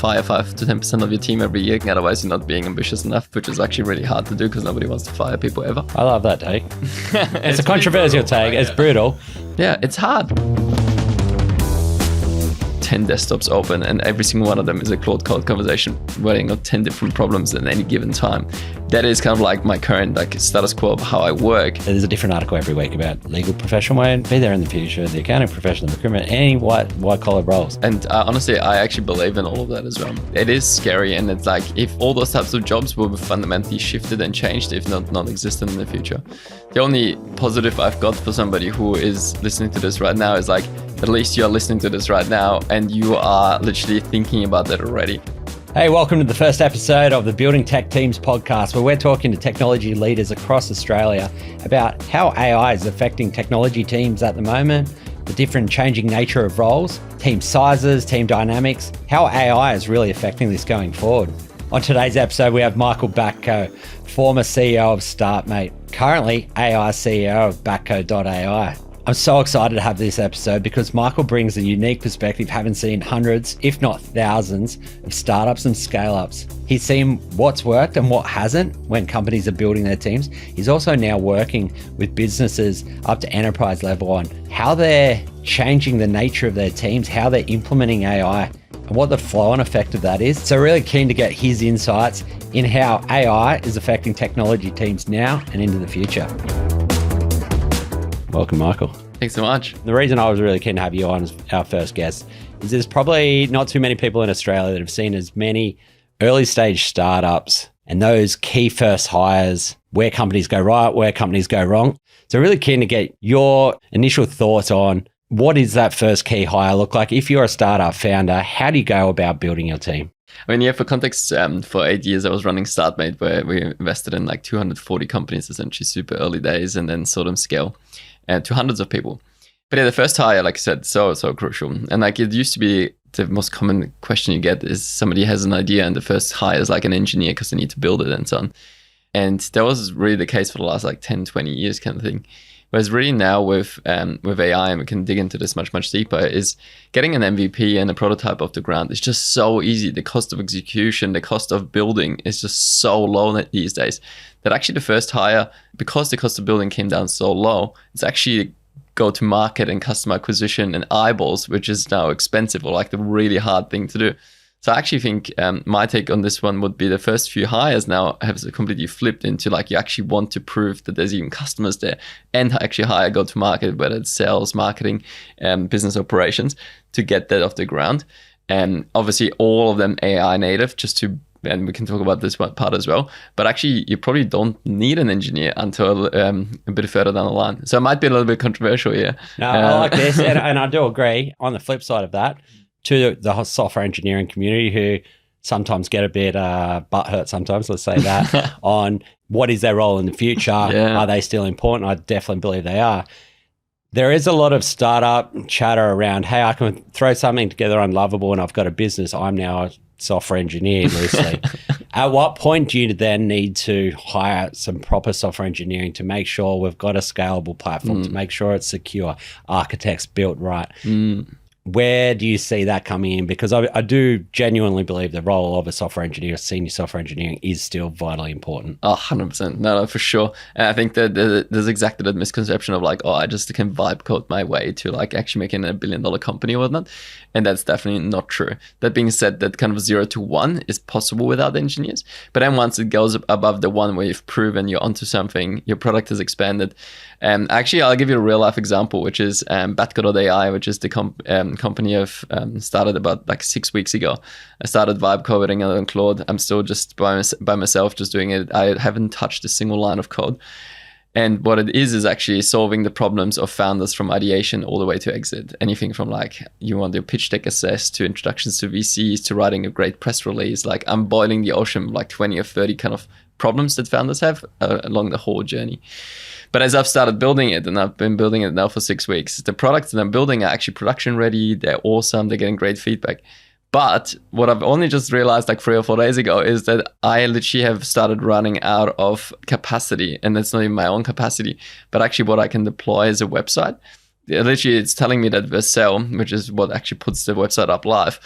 fire 5 to 10% of your team every year. Otherwise, you're not being ambitious enough, which is actually really hard to do because nobody wants to fire people ever. I love that take. It's a controversial take. It's brutal. Yeah, it's hard. 10 desktops open and every single one of them is a Claude Code conversation running on 10 different problems at any given time. That is kind of like my current status quo of how I work. There's a different article every week about legal profession won't be there in the future, the accounting profession, the recruitment, any white collar roles. And honestly, I actually believe in all of that as well. It is scary, and it's like if all those types of jobs will be fundamentally shifted and changed, if not non-existent in the future. The only positive I've got for somebody who is listening to this right now is like, at least you're listening to this right now and you are literally thinking about that already. Hey, welcome to the first episode of the Building Tech Teams podcast, where we're talking to technology leaders across Australia about how AI is affecting technology teams at the moment, the different changing nature of roles, team sizes, team dynamics, how AI is really affecting this going forward. On today's episode, we have Michael Batko, former CEO of Startmate, currently AI CEO of batko.ai. I'm so excited to have this episode because Michael brings a unique perspective, having seen hundreds, if not thousands, of startups and scale-ups. He's seen what's worked and what hasn't when companies are building their teams. He's also now working with businesses up to enterprise level on how they're changing the nature of their teams, how they're implementing AI, and what the flow-on effect of that is. So really keen to get his insights in how AI is affecting technology teams now and into the future. Welcome, Michael. Thanks so much. The reason I was really keen to have you on as our first guest is there's probably not too many people in Australia that have seen as many early stage startups and those key first hires, where companies go right, where companies go wrong. So really keen to get your initial thoughts on what is that first key hire look like? If you're a startup founder, how do you go about building your team? I mean, yeah, for context, for 8 years, I was running Startmate, where we invested in like 240 companies, essentially super early days, and then saw them scale to hundreds of people. But yeah, the first hire, like I said, so crucial. And like it used to be the most common question you get is somebody has an idea and the first hire is like an engineer because they need to build it and so on. And that was really the case for the last like 10, 20 years kind of thing. Whereas really now with AI, and we can dig into this much deeper, is getting an MVP and a prototype off the ground is just so easy. The cost of execution, the cost of building is just so low these days that actually the first hire, because the cost of building came down so low, it's actually go to market and customer acquisition and eyeballs, which is now expensive or like the really hard thing to do. So I actually think my take on this one would be the first few hires now have completely flipped into like you actually want to prove that there's even customers there and actually hire go to market, whether it's sales, marketing, business operations, to get that off the ground. And obviously all of them AI native, and we can talk about this one part as well, but actually you probably don't need an engineer until a bit further down the line. So it might be a little bit controversial here. No, I like this, and I do agree. On the flip side of that, to the software engineering community who sometimes get a bit butthurt sometimes, let's say that, on what is their role in the future? Yeah. Are they still important? I definitely believe they are. There is a lot of startup chatter around, hey, I can throw something together unlovable and I've got a business. I'm now a software engineer loosely. At what point do you then need to hire some proper software engineering to make sure we've got a scalable platform, to make sure it's secure, architects built right? Where do you see that coming in? Because I do genuinely believe the role of a software engineer, senior software engineering, is still vitally important. Oh, 100%. No, for sure. And I think that there's exactly that misconception of like, oh, I just can vibe code my way to like actually making a $1 billion company or whatnot. And that's definitely not true. That being said, that kind of 0 to 1 is possible without engineers. But then once it goes above the 1 where you've proven you're onto something, your product has expanded. Actually, I'll give you a real life example, which is batko.ai, which is the company I've started about like 6 weeks ago. I started vibe coding on Claude. I'm still just by myself just doing it. I haven't touched a single line of code. And what it is actually solving the problems of founders from ideation all the way to exit. Anything from like you want your pitch deck assessed to introductions to VCs to writing a great press release. Like I'm boiling the ocean, like 20 or 30 kind of problems that founders have along the whole journey. But as I've started building it, and I've been building it now for 6 weeks, the products that I'm building are actually production ready. They're awesome. They're getting great feedback. But what I've only just realized like 3 or 4 days ago is that I literally have started running out of capacity. And that's not even my own capacity, but actually what I can deploy as a website. Literally, it's telling me that Vercel, which is what actually puts the website up live,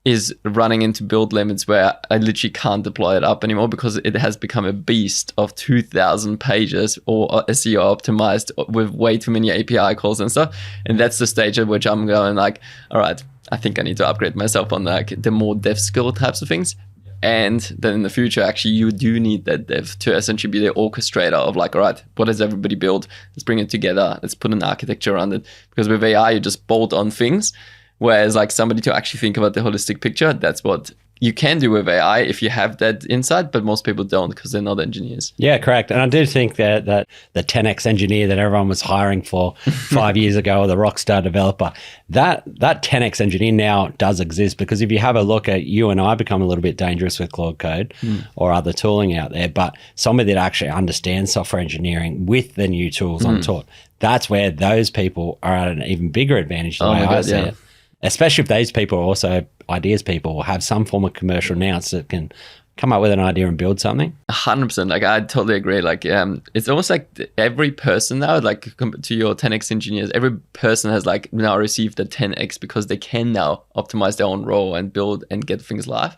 is running into build limits where I literally can't deploy it up anymore because it has become a beast of 2,000 pages or SEO optimized with way too many API calls and stuff. And that's the stage at which I'm going like, all right, I think I need to upgrade myself on like the more dev skill types of things. And then in the future, actually, you do need that dev to essentially be the orchestrator of like, all right, what does everybody build? Let's bring it together. Let's put an architecture around it. Because with AI, you just bolt on things. Whereas like somebody to actually think about the holistic picture, that's what you can do with AI if you have that insight, but most people don't because they're not engineers. Yeah, correct. And I do think that the 10x engineer that everyone was hiring for 5 years ago, or the rockstar developer, that 10x engineer now does exist, because if you have a look at, you and I become a little bit dangerous with Claude Code or other tooling out there, but somebody that actually understands software engineering with the new tools on top, that's where those people are at an even bigger advantage the way I see it. Especially if those people are also ideas people or have some form of commercial nous that can come up with an idea and build something. 100%. Like I totally agree. Like it's almost like every person now, like to your 10x engineers, every person has like now received a 10x because they can now optimize their own role and build and get things live.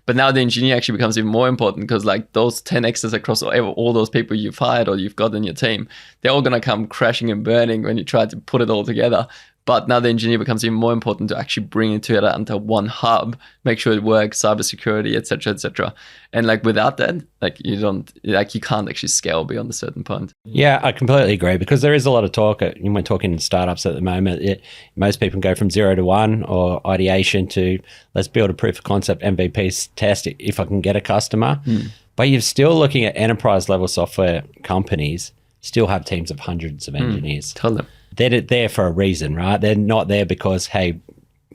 But now the engineer actually becomes even more important, because like those 10x's across all those people you've hired or you've got in your team, they're all going to come crashing and burning when you try to put it all together. But now the engineer becomes even more important to actually bring it together into one hub, make sure it works, cybersecurity, etc., etc. And like without that, like you can't actually scale beyond a certain point. Yeah, I completely agree, because there is a lot of talk. When talking in startups at the moment, most people go from 0 to 1 or ideation to let's build a proof of concept MVP test if I can get a customer. But you're still looking at enterprise level software companies still have teams of hundreds of engineers. Tell them. They're there for a reason, right? They're not there because, hey,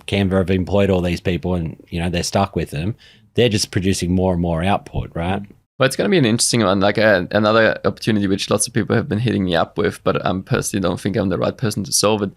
Canva have employed all these people and, they're stuck with them. They're just producing more and more output, right? Well, it's going to be an interesting one, like another opportunity which lots of people have been hitting me up with, but I personally don't think I'm the right person to solve it,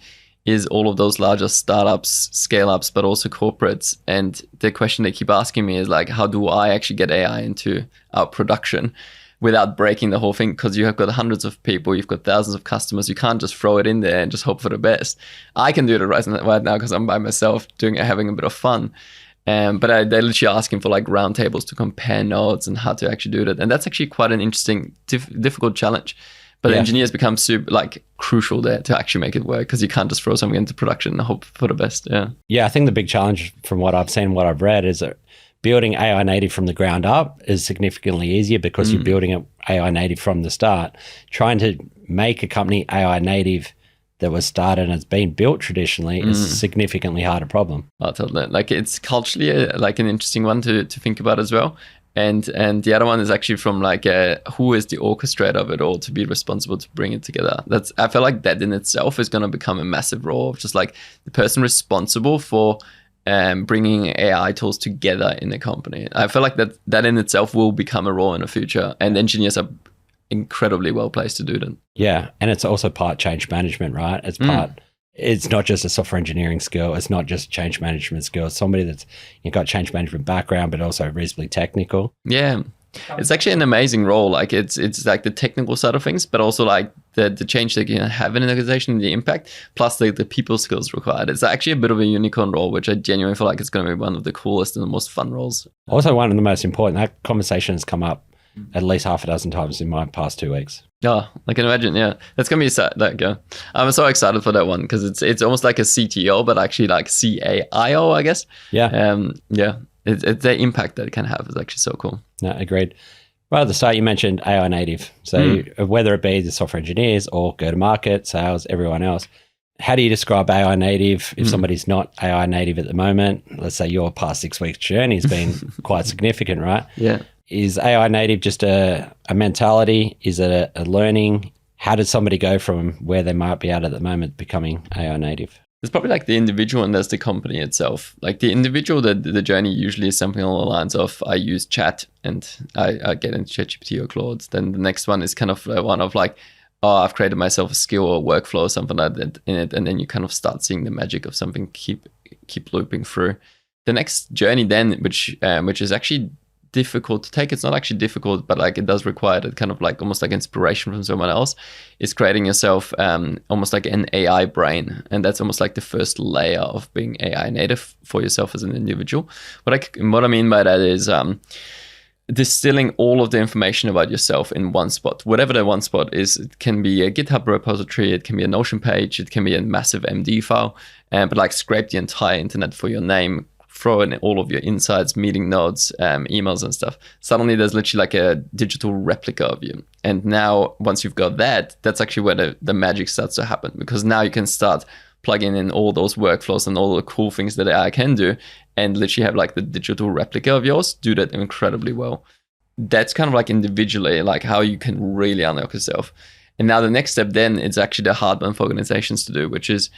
is all of those larger startups, scale-ups, but also corporates. And the question they keep asking me is like, how do I actually get AI into our production without breaking the whole thing? Because you have got hundreds of people, you've got thousands of customers. You can't just throw it in there and just hope for the best. I can do it right now because I'm by myself doing it, having a bit of fun. But they're literally asking for like roundtables to compare notes and how to actually do that. And that's actually quite an interesting, difficult challenge. But engineers become super crucial there to actually make it work, because you can't just throw something into production and hope for the best. Yeah, I think the big challenge from what I've seen, what I've read, is that building AI native from the ground up is significantly easier because you're building it AI native from the start. Trying to make a company AI native that was started and has been built traditionally is a significantly harder problem. I'll tell that. Like it's culturally like an interesting one to think about as well. And the other one is actually from like who is the orchestrator of it all to be responsible to bring it together. I feel like that in itself is going to become a massive role of just like the person responsible for bringing AI tools together in a company. I feel like that in itself will become a role in the future, and engineers are incredibly well placed to do that. Yeah, and it's also part change management, right? It's not just a software engineering skill. It's not just change management skill. It's somebody that's got change management background, but also reasonably technical. Yeah. It's actually an amazing role. Like it's like the technical side of things, but also like the change that you can have in an organization, the impact, plus the people skills required. It's actually a bit of a unicorn role, which I genuinely feel like it's going to be one of the coolest and the most fun roles. Also, one of the most important, that conversation has come up at least half a dozen times in my past 2 weeks. Oh, I can imagine. Yeah, that's gonna be I'm so excited for that one, because it's almost like a CTO, but actually like CAIO, I guess. Yeah. It's the impact that it can have is actually so cool. No, agreed. Well, at the start you mentioned AI native. So whether it be the software engineers or go to market, sales, everyone else, how do you describe AI native if somebody's not AI native at the moment? Let's say your past 6 weeks journey has been quite significant, right? Yeah. Is AI native just a mentality? Is it a learning? How does somebody go from where they might be at the moment becoming AI native? It's probably like the individual and there's the company itself. Like the individual, the journey usually is something along the lines of I use chat and I get into ChatGPT or Claude. Then the next one is kind of one of like, oh, I've created myself a skill or workflow or something like that in it. And then you kind of start seeing the magic of something keep looping through. The next journey then, which is actually difficult to take. It's not actually difficult, but like it does require that kind of like almost like inspiration from someone else, is creating yourself almost like an AI brain. And that's almost like the first layer of being AI native for yourself as an individual. What I mean by that is distilling all of the information about yourself in one spot. Whatever that one spot is, it can be a GitHub repository, it can be a Notion page, it can be a massive MD file, but like scrape the entire internet for your name, throw in all of your insights, meeting notes, emails and stuff. Suddenly there's literally like a digital replica of you. And now once you've got that, that's actually where the magic starts to happen, because now you can start plugging in all those workflows and all the cool things that AI can do, and literally have like the digital replica of yours do that incredibly well. That's kind of like individually, like how you can really unlock yourself. And now the next step then is actually the hard one for organizations to do, which is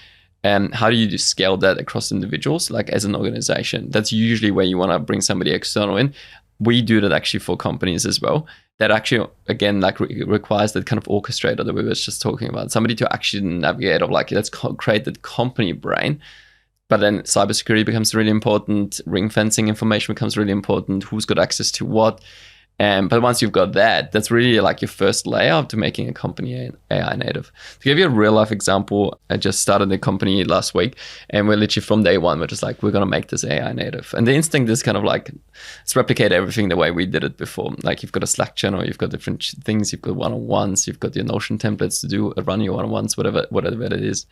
how do you scale that across individuals, like as an organization? That's usually where you want to bring somebody external in. We do that actually for companies as well. That actually, again, like requires that kind of orchestrator that we were just talking about. Somebody to actually navigate of like, let's create that company brain. But then cybersecurity becomes really important. Ring fencing information becomes really important. Who's got access to what? But once you've got that, that's really like your first layer to making a company AI native. To give you a real life example, I just started a company last week, and we're literally from day one, we're just like, we're going to make this AI native. And the instinct is kind of like, let's replicate everything the way we did it before. Like you've got a Slack channel, you've got different things, you've got one-on-ones, you've got your Notion templates to do, run your one-on-ones, whatever it is.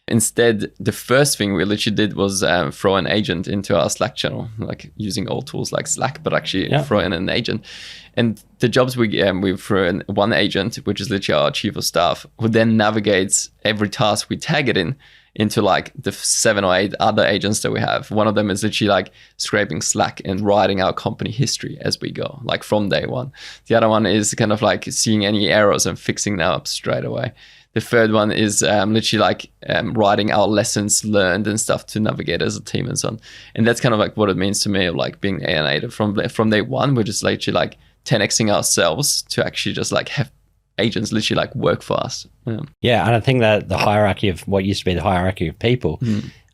Instead, the first thing we literally did was throw an agent into our Slack channel, like using old tools like Slack, but actually throw in an agent. And the jobs we throw in one agent, which is literally our chief of staff, who then navigates every task we tag it in into like the 7 or 8 other agents that we have. One of them is literally like scraping Slack and writing our company history as we go, like from day one. The other one is kind of like seeing any errors and fixing them up straight away. The third one is literally like writing our lessons learned and stuff to navigate as a team and so on. And that's kind of like what it means to me of like being AI native. From day one, we're just literally like 10xing ourselves to actually just like have agents literally like work for us. Yeah, and I think that the hierarchy of what used to be the hierarchy of people,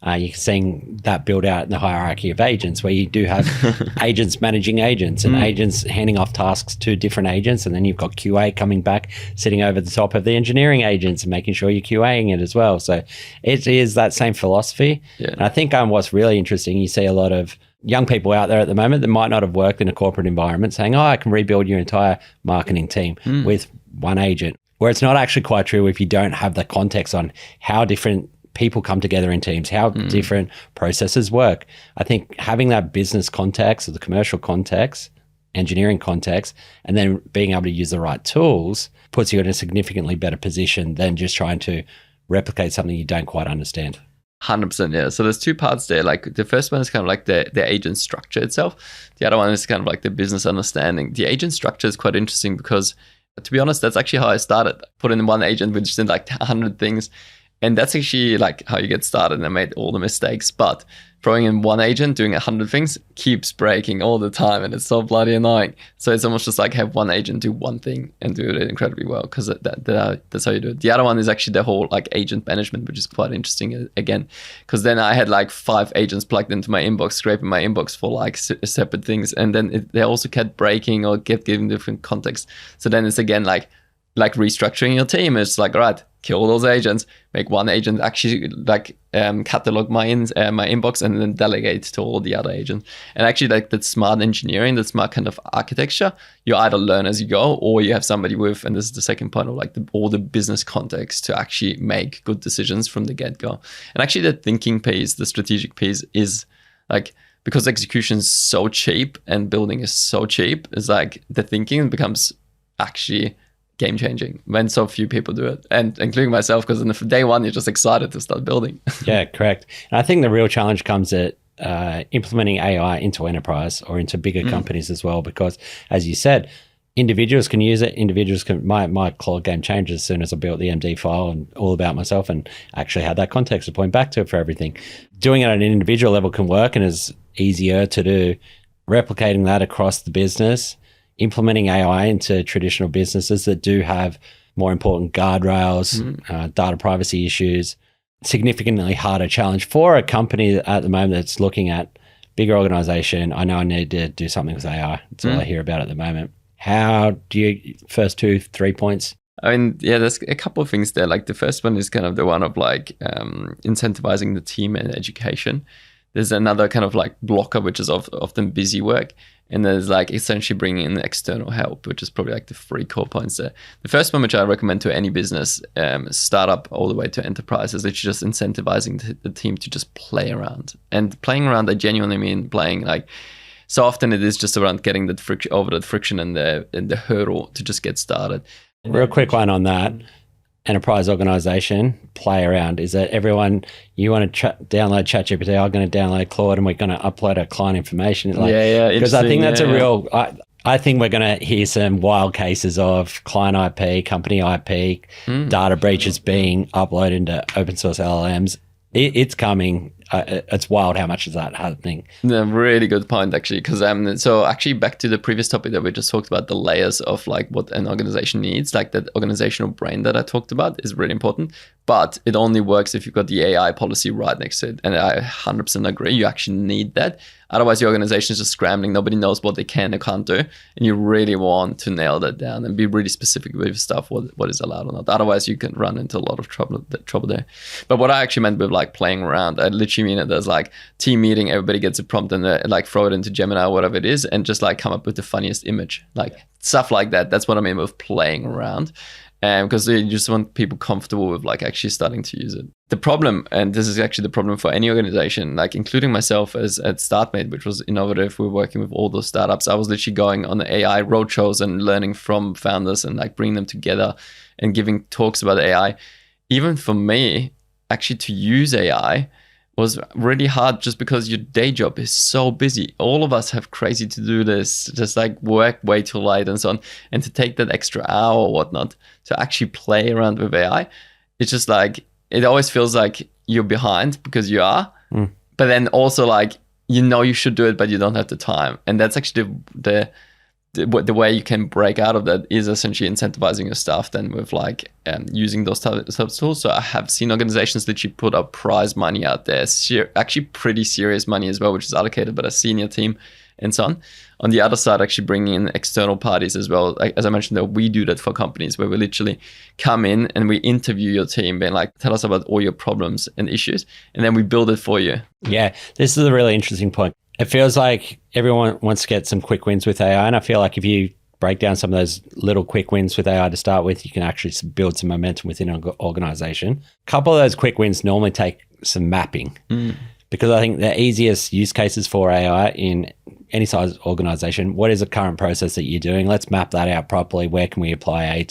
you're seeing that build out in the hierarchy of agents, where you do have agents managing agents and agents handing off tasks to different agents. And then you've got QA coming back, sitting over the top of the engineering agents and making sure you're QAing it as well. So it is that same philosophy. Yeah. And I think what's really interesting, you see a lot of young people out there at the moment that might not have worked in a corporate environment saying, I can rebuild your entire marketing team with one agent, where it's not actually quite true if you don't have the context on how different people come together in teams, how different processes work. I think having that business context or the commercial context, engineering context, and then being able to use the right tools puts you in a significantly better position than just trying to replicate something you don't quite understand. 100%, yeah. So there's 2 parts there. Like the first one is kind of like the agent structure itself. The other one is kind of like the business understanding. The agent structure is quite interesting because, to be honest, that's actually how I started. Put in one agent, which did like 100 things. And that's actually like how you get started, and I made all the mistakes. But throwing in one agent, doing 100 things, keeps breaking all the time, and it's so bloody annoying. So it's almost just like have one agent do one thing and do it incredibly well, because that's how you do it. The other one is actually the whole like agent management, which is quite interesting again, because then I had like 5 agents plugged into my inbox, scraping my inbox for like separate things, and then they also kept breaking or kept giving different context. So then it's again like restructuring your team. It's like, all right, kill all those agents, make one agent actually like catalog my inbox, and then delegate to all the other agents. And actually like that smart engineering, that smart kind of architecture, you either learn as you go, or you have somebody with, and this is the second point of like all the business context to actually make good decisions from the get-go. And actually the thinking piece, the strategic piece is like, because execution is so cheap and building is so cheap, it's like the thinking becomes actually game changing when so few people do it, and including myself, because in the day one you're just excited to start building. Yeah, correct. And I think the real challenge comes at implementing AI into enterprise or into bigger companies as well, because as you said, individuals can use it. Individuals can. My Claude game changed as soon as I built the MD file and all about myself, and actually had that context to point back to for everything. Doing it at an individual level can work and is easier to do. Replicating that across the business, implementing AI into traditional businesses that do have more important guardrails, data privacy issues, significantly harder challenge for a company at the moment that's looking at bigger organization. I know I need to do something with AI. That's all I hear about at the moment. How do you, first 2-3 points? I mean, yeah, there's a couple of things there. Like the first one is kind of the one of like incentivizing the team and education. There's another kind of like blocker, which is often busy work. And there's like essentially bringing in external help, which is probably like the 3 core points there. The first one, which I recommend to any business, startup all the way to enterprise, is literally just incentivizing the team to just play around. And playing around, I genuinely mean playing like, so often it is just around getting the friction over the friction and the hurdle to just get started. Real quick one on that. Enterprise organization, play around. Is that everyone, you want to download ChatGPT, I'm going to download Claude and we're going to upload our client information. Like, yeah. Because I think that's a real, I think we're going to hear some wild cases of client IP, company IP, data breaches being uploaded into open source LLMs. It's coming. It's wild how much is that happening. Yeah, really good point, actually. Because so actually back to the previous topic that we just talked about, the layers of like what an organization needs, like that organizational brain that I talked about is really important. But it only works if you've got the AI policy right next to it. And I 100% agree. You actually need that. Otherwise, your organization is just scrambling. Nobody knows what they can or can't do. And you really want to nail that down and be really specific with stuff, what is allowed or not. Otherwise, you can run into a lot of trouble there. But what I actually meant with like playing around, I literally mean it as like team meeting, everybody gets a prompt and like throw it into Gemini or whatever it is and just like come up with the funniest image. Like stuff like that. That's what I mean with playing around. Because you just want people comfortable with like actually starting to use it. The problem, and this is actually the problem for any organization, like including myself at Startmate, which was innovative. We're working with all those startups. I was literally going on the AI roadshows and learning from founders and like bringing them together and giving talks about AI. Even for me, actually to use AI was really hard just because your day job is so busy. All of us have crazy to-do lists, just like work way too late and so on. And to take that extra hour or whatnot to actually play around with AI, it's just like, it always feels like you're behind because you are. But then also like, you know you should do it, but you don't have the time. And that's actually the way you can break out of that is essentially incentivizing your staff then with like using those types of tools. So I have seen organizations literally put up prize money out there, actually pretty serious money as well, which is allocated by a senior team and so on. On the other side, actually bringing in external parties as well. Like, as I mentioned, that we do that for companies where we literally come in and we interview your team, being like, tell us about all your problems and issues, and then we build it for you. Yeah, this is a really interesting point. It feels like everyone wants to get some quick wins with AI. And I feel like if you break down some of those little quick wins with AI to start with, you can actually build some momentum within an organization. A couple of those quick wins normally take some mapping because I think the easiest use cases for AI in any size organization, what is the current process that you're doing? Let's map that out properly. Where can we apply AI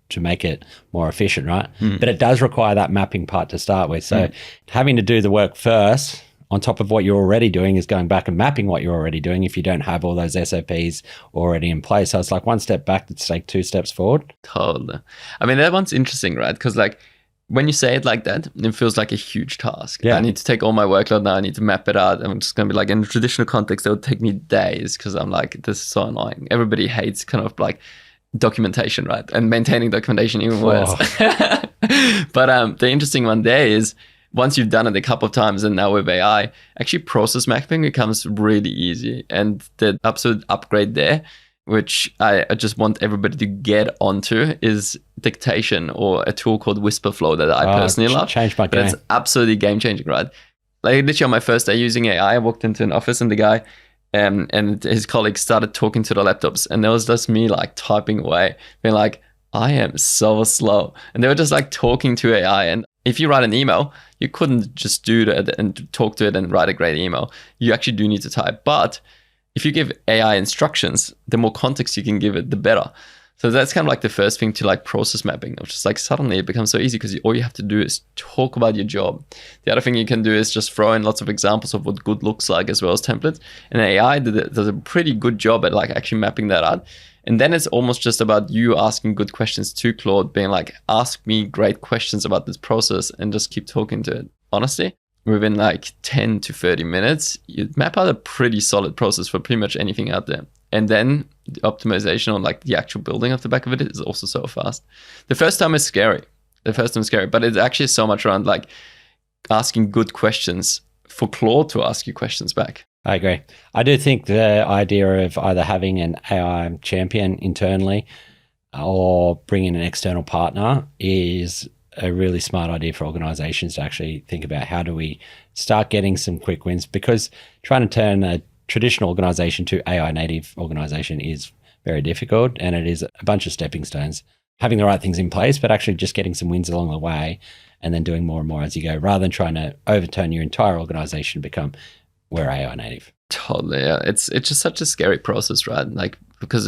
to make it more efficient, right? But it does require that mapping part to start with. So having to do the work first on top of what you're already doing is going back and mapping what you're already doing if you don't have all those SOPs already in place. So it's like one step back to take 2 steps forward. Totally. I mean, that one's interesting, right? Because like when you say it like that, it feels like a huge task. Yeah. I need to take all my workload now. I need to map it out. I'm just going to be like, in the traditional context, it would take me days because I'm like, this is so annoying. Everybody hates kind of like documentation, right? And maintaining documentation even worse. But the interesting one there is, once you've done it a couple of times and now with AI, actually process mapping becomes really easy. And the absolute upgrade there, which I just want everybody to get onto, is dictation, or a tool called Whisperflow that I personally love. Changed my game. But it's absolutely game changing, right? Like literally on my first day using AI, I walked into an office and the guy and his colleagues started talking to the laptops, and there was just me like typing away, being like, I am so slow. And they were just like talking to AI. And if you write an email, you couldn't just do that and talk to it and write a great email. You actually do need to type. But if you give AI instructions, the more context you can give it, the better. So that's kind of like the first thing to like process mapping, which is like suddenly it becomes so easy because all you have to do is talk about your job. The other thing you can do is just throw in lots of examples of what good looks like as well as templates. And AI does a pretty good job at like actually mapping that out. And then it's almost just about you asking good questions to Claude, being like, ask me great questions about this process and just keep talking to it. Honestly, within like 10 to 30 minutes, you map out a pretty solid process for pretty much anything out there. And then the optimization on like the actual building off the back of it is also so fast. The first time is scary. But it's actually so much around like asking good questions for Claude to ask you questions back. I agree. I do think the idea of either having an AI champion internally or bringing an external partner is a really smart idea for organizations to actually think about how do we start getting some quick wins, because trying to turn a traditional organization to AI native organization is very difficult, and it is a bunch of stepping stones. Having the right things in place, but actually just getting some wins along the way and then doing more and more as you go, rather than trying to overturn your entire organization to become we're AI native. Totally. Yeah. It's just such a scary process, right? Like, because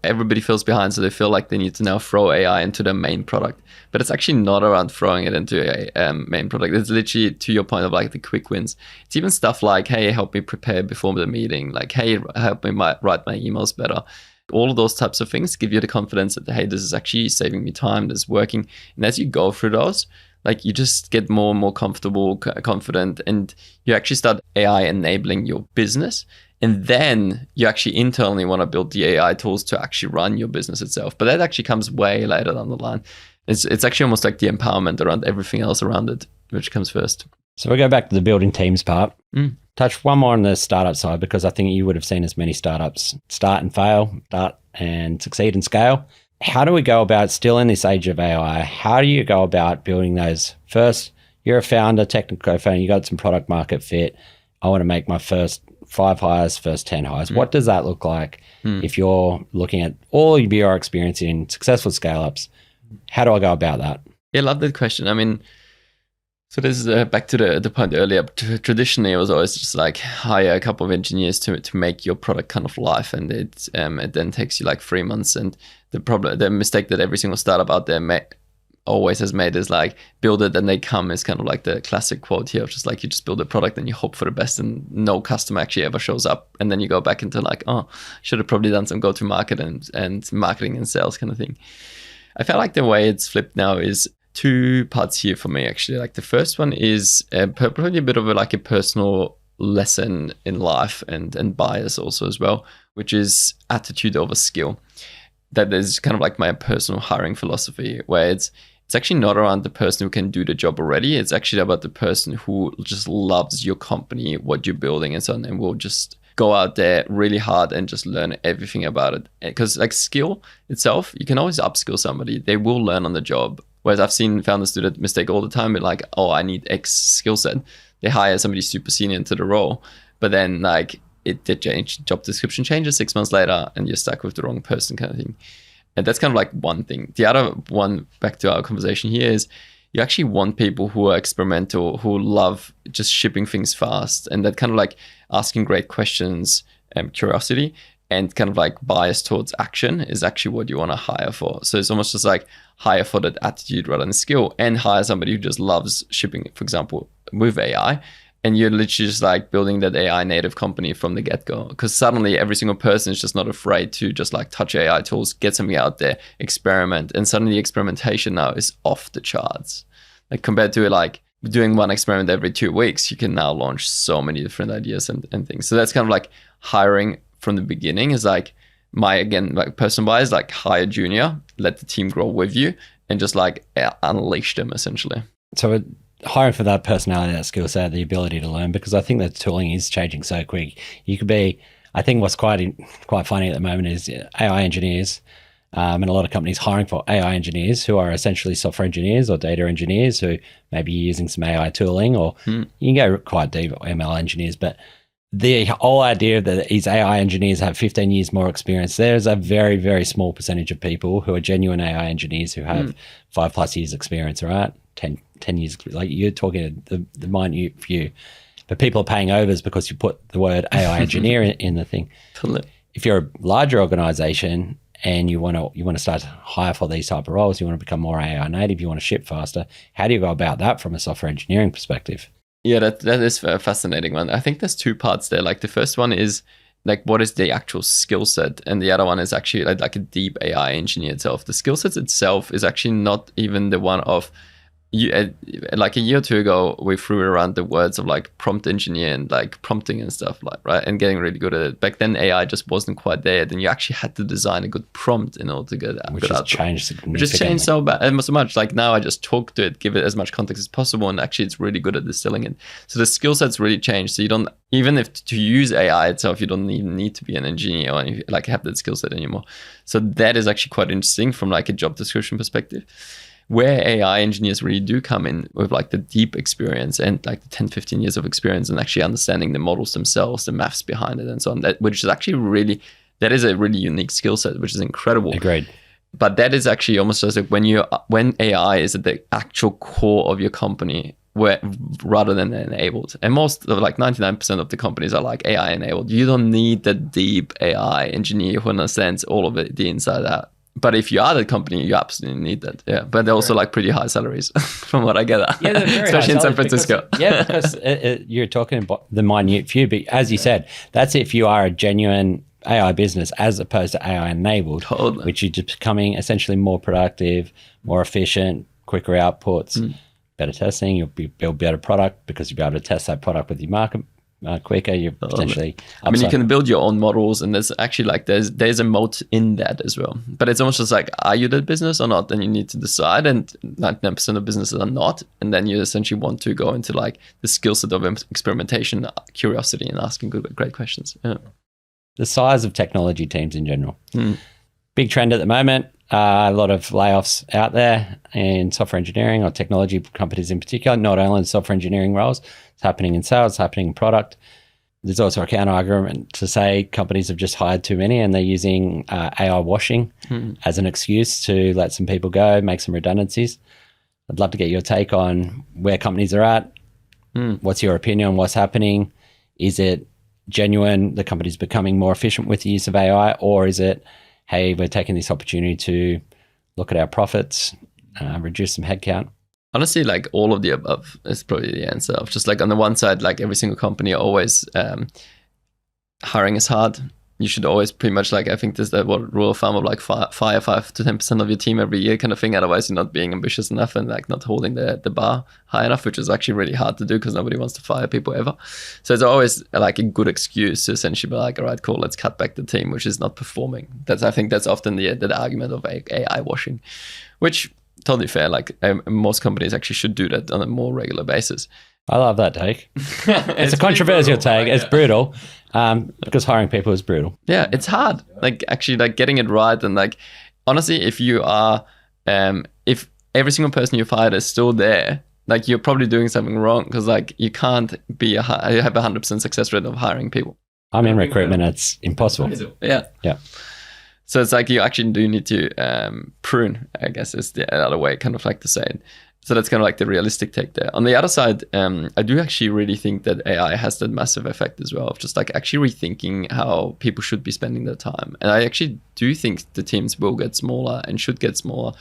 everybody feels behind, so they feel like they need to now throw AI into their main product. But it's actually not around throwing it into a main product. It's literally to your point of like the quick wins. It's even stuff like, hey, help me prepare before the meeting. Like, hey, help me write my emails better. All of those types of things give you the confidence that, hey, this is actually saving me time, this is working. And as you go through those, like, you just get more and more comfortable, confident, and you actually start AI enabling your business. And then you actually internally want to build the AI tools to actually run your business itself. But that actually comes way later down the line. It's actually almost like the empowerment around everything else around it, which comes first. So we go back to the building teams part. Touch one more on the startup side, because I think you would have seen as many startups start and fail, start and succeed and scale. How do we go about, still in this age of AI, how do you go about building those? First, you're a founder, technical co-founder, you got some product market fit. I want to make my first 5 hires, first 10 hires. What does that look like if you're looking at all your experience in successful scale-ups? How do I go about that? Yeah, I love that question. I mean, so this is back to the point earlier. Traditionally, it was always just like hire a couple of engineers to make your product kind of live, and it then takes you like 3 months. And the mistake that every single startup out there always has made is like, build it and they come, is kind of like the classic quote here of just like, you just build a product and you hope for the best and no customer actually ever shows up. And then you go back into like, oh, should have probably done some go-to-market and marketing and sales kind of thing. I felt like the way it's flipped now is 2 parts here for me, actually. Like, the first one is probably a bit of a personal lesson in life and bias also as well, which is attitude over skill. That is kind of like my personal hiring philosophy, where it's actually not around the person who can do the job already. It's actually about the person who just loves your company, what you're building and so on, and will just go out there really hard and just learn everything about it. Because like skill itself, you can always upskill somebody. They will learn on the job. Whereas I've seen founders do that mistake all the time. But like, oh, I need X skill set. They hire somebody super senior into the role, but then like the job description changes 6 months later and you're stuck with the wrong person kind of thing. And that's kind of like one thing. The other one, back to our conversation here, is you actually want people who are experimental, who love just shipping things fast, and that kind of like asking great questions and curiosity and kind of like bias towards action is actually what you want to hire for. So it's almost just like hire for that attitude rather than skill, and hire somebody who just loves shipping, for example, with AI. And you're literally just like building that AI native company from the get-go, because suddenly every single person is just not afraid to just like touch AI tools, get something out there, experiment. And suddenly experimentation now is off the charts. Like, compared to like doing one experiment every 2 weeks, you can now launch so many different ideas and things. So that's kind of like hiring from the beginning is like like personal bias, like hire junior, let the team grow with you, and just like unleash them essentially. So hiring for that personality, that skill set, the ability to learn, because I think that tooling is changing so quick. You could be, I think what's quite funny at the moment is AI engineers, and a lot of companies hiring for AI engineers who are essentially software engineers or data engineers who may be using some AI tooling, or you can go quite deep, ML engineers. But the whole idea that these AI engineers have 15 years more experience, there's a very, very small percentage of people who are genuine AI engineers who have 5+ years experience, right? 10 years, like you're talking the minute few. But people are paying overs because you put the word AI engineer in the thing. Totally. If you're a larger organization and you want to start to hire for these type of roles, you want to become more AI native, you want to ship faster, how do you go about that from a software engineering perspective? Yeah, that is a fascinating one. I think there's 2 parts there. Like, the first one is like, what is the actual skill set? And the other one is actually like a deep AI engineer itself. The skill set itself is actually not even the one of like a year or two ago, we threw around the words of like prompt engineer and like prompting and stuff like, right, and getting really good at it. Back then, AI just wasn't quite there. Then you actually had to design a good prompt in order to get that. Which has changed significantly. Which has changed so much. Like now, I just talk to it, give it as much context as possible, and actually, it's really good at distilling it. So the skill set's really changed. So you don't even if to use AI itself, you don't even need to be an engineer or like have that skill set anymore. So that is actually quite interesting from like a job description perspective. Where AI engineers really do come in with like the deep experience and like the 10, 15 years of experience and actually understanding the models themselves, the maths behind it and so on, which is actually that is a really unique skill set, which is incredible. Agreed. But that is actually almost as like when AI is at the actual core of your company, rather than enabled. And most of like 99% of the companies are like AI enabled. You don't need the deep AI engineer who understands all of it, the inside out. But if you are the company, you absolutely need that. Yeah, but they're also like pretty high salaries from what I get. Yeah, they're very especially in San Francisco. Because you're talking about the minute few. But as you said, that's if you are a genuine AI business as opposed to AI enabled, totally. Which you're just becoming essentially more productive, more efficient, quicker outputs, better testing. You'll build better product because you'll be able to test that product with your market quicker. You're potentially I mean, you can build your own models, and there's actually like there's a moat in that as well. But it's almost just like, are you that business or not? Then you need to decide, and 99% of businesses are not. And then you essentially want to go into like the skill set of experimentation, curiosity, and asking great questions. Yeah. The size of technology teams in general. Big trend at the moment. A lot of layoffs out there in software engineering or technology companies in particular, not only in software engineering roles. It's happening in sales, it's happening in product. There's also a counter argument to say companies have just hired too many and they're using AI washing as an excuse to let some people go, make some redundancies. I'd love to get your take on where companies are at. What's your opinion on what's happening? Is it genuine, the company's becoming more efficient with the use of AI, or is it, hey, we're taking this opportunity to look at our profits, reduce some headcount? Honestly, like all of the above is probably the answer. Of just like on the one side, like every single company always hiring is hard. You should always pretty much like, I think there's that rule of thumb of like fire 5 to 10% of your team every year kind of thing. Otherwise, you're not being ambitious enough and like not holding the bar high enough, which is actually really hard to do because nobody wants to fire people ever. So it's always like a good excuse to essentially be like, all right, cool, let's cut back the team, which is not performing. I think that's often the argument of AI washing, which totally fair. Like most companies actually should do that on a more regular basis. I love that take. It's a controversial take. It's brutal because hiring people is brutal. Yeah, it's hard. Like actually like getting it right. And like, honestly, if you are, if every single person you fired is still there, like you're probably doing something wrong because like you can't have 100% success rate of hiring people. I'm in recruitment. It's impossible. Yeah. Yeah. So it's like you actually do need to prune, I guess is the other way kind of like to say it. So that's kind of like the realistic take there. On the other side, I do actually really think that AI has that massive effect as well of just like actually rethinking how people should be spending their time. And I actually do think the teams will get smaller and should get smaller.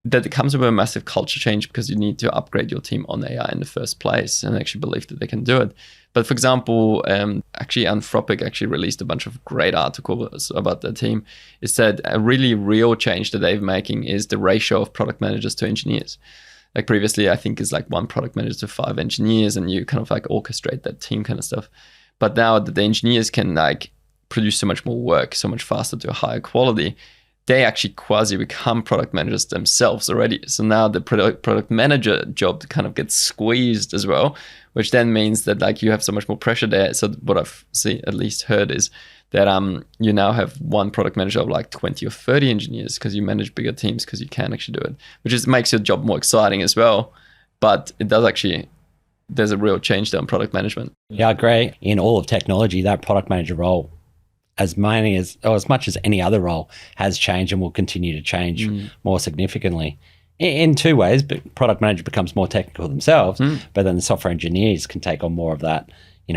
That it comes with a massive culture change because you need to upgrade your team on AI in the first place and actually believe that they can do it. But for example, actually Anthropic actually released a bunch of great articles about their team. It said a really real change that they're making is the ratio of product managers to engineers. Like previously, I think it's like 1 product manager to 5 engineers and you kind of like orchestrate that team kind of stuff. But now that the engineers can like produce so much more work, so much faster to a higher quality, they actually quasi become product managers themselves already. So now the product manager job kind of gets squeezed as well, which then means that like you have so much more pressure there. So what I've at least heard is that you now have 1 product manager of like 20 or 30 engineers because you manage bigger teams because you can actually do it, which is makes your job more exciting as well. But it does actually, there's a real change there in product management. Yeah, I agree. In all of technology, that product manager role, as much as any other role, has changed and will continue to change more significantly in 2 ways. But product manager becomes more technical themselves, but then the software engineers can take on more of that,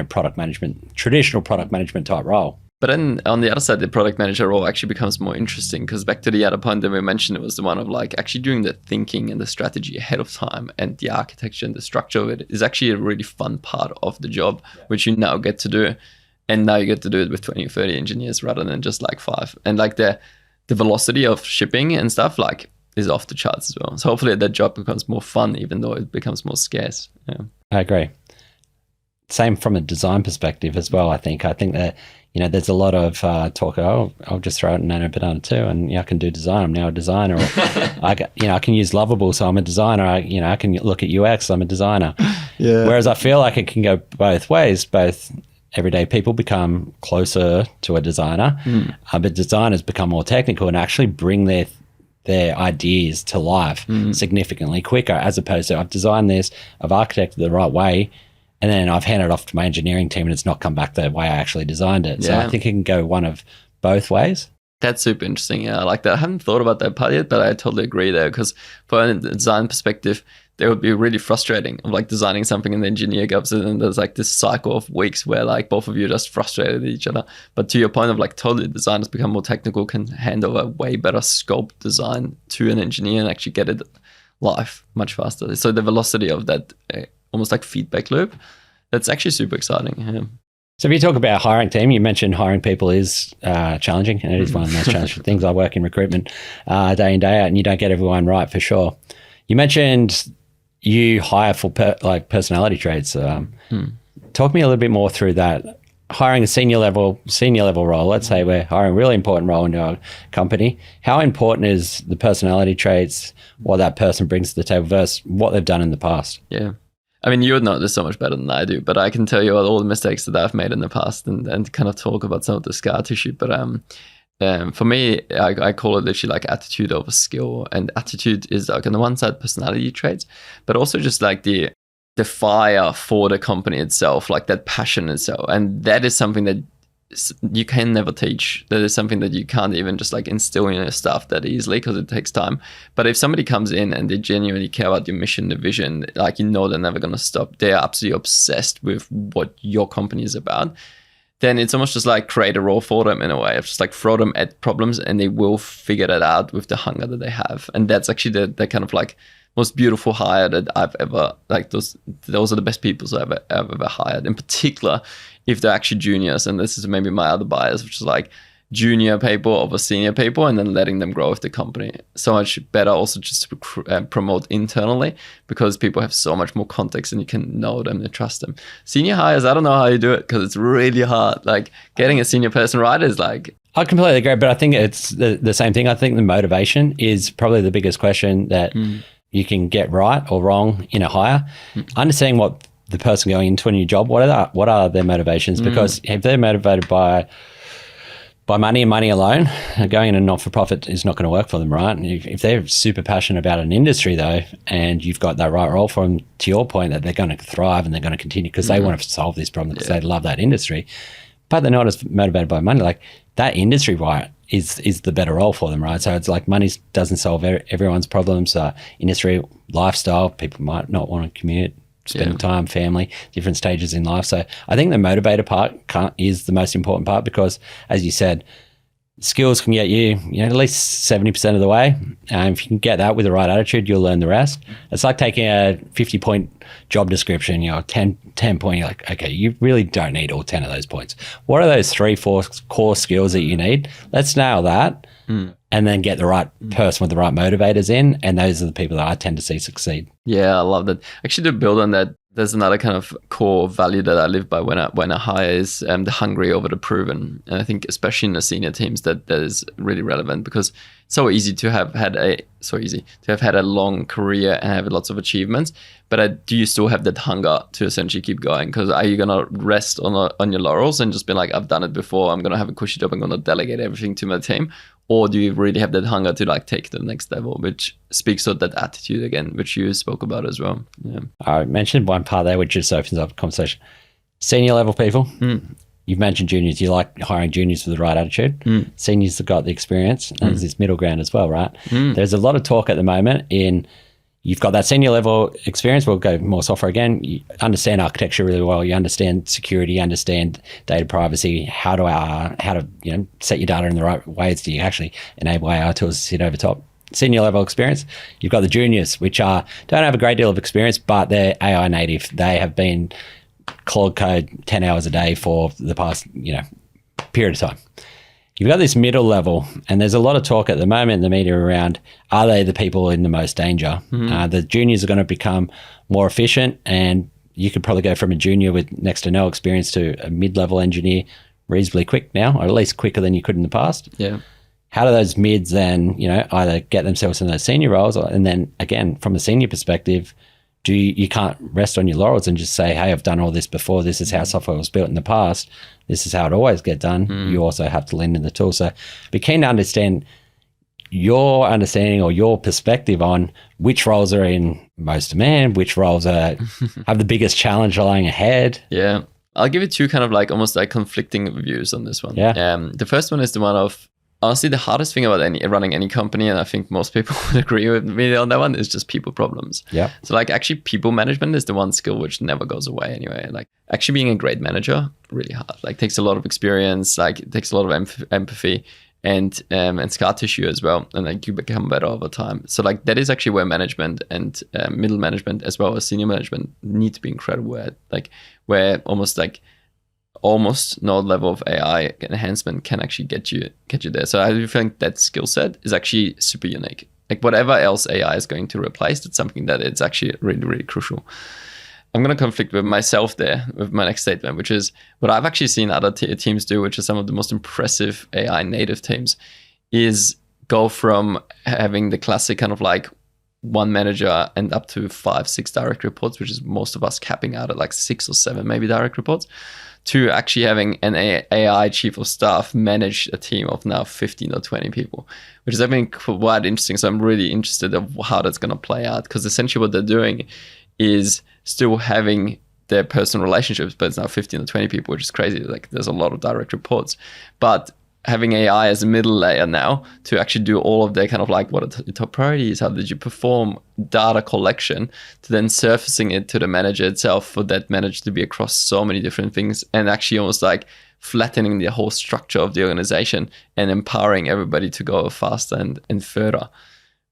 product management, traditional product management type role. But then on the other side, the product manager role actually becomes more interesting because back to the other point that we mentioned, it was the one of like actually doing the thinking and the strategy ahead of time, and the architecture and the structure of it is actually a really fun part of the job, which you now get to do. And now you get to do it with 20 or 30 engineers rather than just like 5. And like the velocity of shipping and stuff, like is off the charts as well. So hopefully that job becomes more fun, even though it becomes more scarce. Yeah. I agree. Same from a design perspective as well. I think that, there's a lot of talk. Oh, I'll just throw it in banana too, and I can do design. I'm now a designer. Or I can use Lovable, so I'm a designer. I can look at UX. I'm a designer. Yeah. Whereas I feel like it can go both ways. Both everyday people become closer to a designer, but designers become more technical and actually bring their ideas to life significantly quicker, as opposed to I've designed this, I've architected the right way, and then I've handed it off to my engineering team and it's not come back the way I actually designed it. So I think it can go one of both ways. That's super interesting. Yeah, I like that. I haven't thought about that part yet, but I totally agree there, because for a design perspective, it would be really frustrating of like designing something and the engineer goes in and there's like this cycle of weeks where like both of you are just frustrated at each other. But to your point of like totally designers become more technical, can hand over way better scope design to an engineer and actually get it live much faster. So the velocity of that almost like feedback loop, that's actually super exciting. Yeah. So if you talk about hiring team, you mentioned hiring people is challenging, and it is one of the most challenging things. I work in recruitment day in, day out, and you don't get everyone right for sure. You mentioned you hire for personality traits. Talk me a little bit more through that. Hiring a senior level role, let's say we're hiring a really important role in our company. How important is the personality traits, what that person brings to the table versus what they've done in the past? Yeah. I mean, you would know this so much better than I do, but I can tell you all the mistakes that I've made in the past and kind of talk about some of the scar tissue. But for me, I call it literally like attitude over skill. And attitude is like on the one side personality traits, but also just like the fire for the company itself, like that passion itself. And that is something that you can never teach. That is something that you can't even just like instill in your staff that easily, because it takes time. But if somebody comes in and they genuinely care about your mission, the vision, like they're never going to stop. They're absolutely obsessed with what your company is about. Then it's almost just like create a role for them in a way. It's just like throw them at problems and they will figure that out with the hunger that they have. And that's actually the kind of like most beautiful hire that I've ever, like those are the best people I've ever hired. In particular, if they're actually juniors, and this is maybe my other bias, which is like junior people over senior people and then letting them grow with the company. So much better also just to promote internally, because people have so much more context and you can know them and trust them. Senior hires, I don't know how you do it because it's really hard. Like getting a senior person right is like... I completely agree, but I think it's the same thing. I think the motivation is probably the biggest question that you can get right or wrong in a hire. Understanding what the person going into a new job, what are their motivations? Because if they're motivated by money and money alone, going in a not-for-profit is not going to work for them, right? And if they're super passionate about an industry though, and you've got that right role for them, to your point, that they're going to thrive and they're going to continue because they want to solve this problem because they love that industry, but they're not as motivated by money, like that industry, right, is the better role for them, right? So it's like money doesn't solve everyone's problems. Industry, lifestyle, people might not want to commute, spending time, family, different stages in life. So I think the motivator part is the most important part, because as you said, skills can get you, at least 70% of the way. If you can get that with the right attitude, you'll learn the rest. It's like taking a 50-point job description, 10 point, you're like, okay, you really don't need all 10 of those points. What are those 3-4 core skills that you need? Let's nail that. And then get the right person with the right motivators in. And those are the people that I tend to see succeed. Yeah, I love that. Actually, to build on that, there's another kind of core value that I live by when I hire is the hungry over the proven. And I think especially in the senior teams that is really relevant, because it's so easy to have had a long career and have lots of achievements. But do you still have that hunger to essentially keep going? Because are you going to rest on your laurels and just be like, I've done it before, I'm going to have a cushy job, I'm going to delegate everything to my team? Or do you really have that hunger to like take it to the next level, which speaks to that attitude again, which you spoke about as well? Yeah. I mentioned one part there, which just opens up a conversation. Senior level people, you've mentioned juniors. You like hiring juniors with the right attitude. Seniors have got the experience, and there's this middle ground as well, right? There's a lot of talk at the moment you've got that senior level experience. We'll go more software again. You understand architecture really well. You understand security, you understand data privacy, how to set your data in the right ways. Do you actually enable AI tools to sit over top? Senior level experience. You've got the juniors, which don't have a great deal of experience, but they're AI native. They have been Claude code 10 hours a day for the past, period of time. You've got this middle level, and there's a lot of talk at the moment in the media around, are they the people in the most danger? The juniors are going to become more efficient, and you could probably go from a junior with next to no experience to a mid-level engineer reasonably quick now, or at least quicker than you could in the past. Yeah. How do those mids then, either get themselves in those senior roles, and then again, from a senior perspective, you can't rest on your laurels and just say, hey, I've done all this before. This is how software was built in the past. This is how it always get done. You also have to lend in the tool. So be keen to understand your understanding or your perspective on which roles are in most demand, which roles have the biggest challenge lying ahead. Yeah. I'll give you two kind of like almost like conflicting views on this one. Yeah. The first one is the one of, honestly, the hardest thing about running any company, and I think most people would agree with me on that one, is just people problems. Yeah. So like actually people management is the one skill which never goes away anyway. Like actually being a great manager, really hard. Like takes a lot of experience, like it takes a lot of empathy and scar tissue as well. And like you become better over time. So like that is actually where management and middle management as well as senior management need to be incredible at. Like where almost no level of AI enhancement can actually get you there. So I do think that skill set is actually super unique. Like whatever else AI is going to replace, it's something that it's actually really, really crucial. I'm going to conflict with myself there with my next statement, which is what I've actually seen other teams do, which are some of the most impressive AI native teams, is go from having the classic kind of like one manager and up to 5-6 direct reports, which is most of us capping out at like 6 or 7 maybe direct reports, to actually having an AI chief of staff manage a team of now 15 or 20 people, which is I think quite interesting. So I'm really interested of how that's going to play out, because essentially what they're doing is still having their personal relationships, but it's now 15 or 20 people, which is crazy. Like there's a lot of direct reports, but having AI as a middle layer now to actually do all of their kind of like, what are the top priorities? How did you perform? Data collection, to then surfacing it to the manager itself for that manager to be across so many different things, and actually almost like flattening the whole structure of the organization and empowering everybody to go faster and further,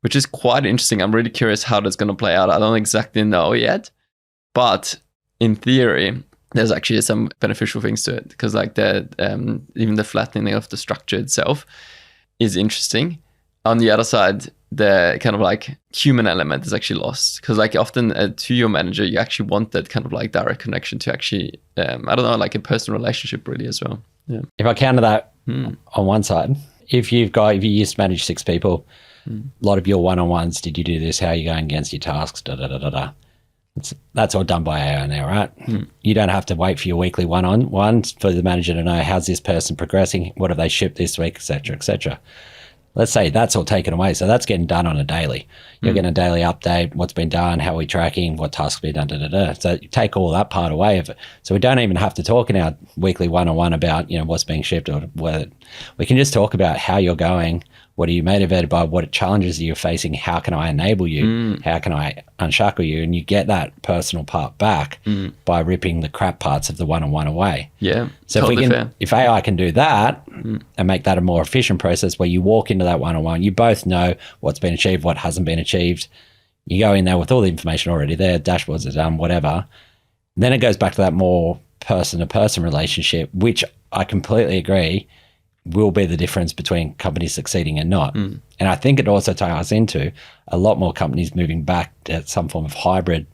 which is quite interesting. I'm really curious how that's going to play out. I don't exactly know yet, but in theory, there's actually some beneficial things to it, because like even the flattening of the structure itself is interesting. On the other side, the kind of like human element is actually lost, because like often to your manager, you actually want that kind of like direct connection to actually, I don't know, like a personal relationship really as well. Yeah. If I counter that on one side, if you used to manage 6 people, a lot of your one-on-ones, did you do this? How are you going against your tasks? That's all done by AI now, right? You don't have to wait for your weekly one-on-ones for the manager to know, how's this person progressing? What have they shipped this week, et cetera, et cetera. Let's say that's all taken away. So that's getting done on a daily. You're getting a daily update, what's been done, how are we tracking, what tasks been done, So you take all that part away of it. So we don't even have to talk in our weekly one-on-one about, what's being shipped, or whether we can just talk about how you're going. What are you motivated by? What challenges are you facing? How can I enable you? How can I unshackle you? And you get that personal part back by ripping the crap parts of the one-on-one away. Yeah, so totally if AI can do that and make that a more efficient process where you walk into that one-on-one, you both know what's been achieved, what hasn't been achieved. You go in there with all the information already there, dashboards are done, whatever. Then it goes back to that more person-to-person relationship, which I completely agree will be the difference between companies succeeding and not. And I think it also ties into a lot more companies moving back to some form of hybrid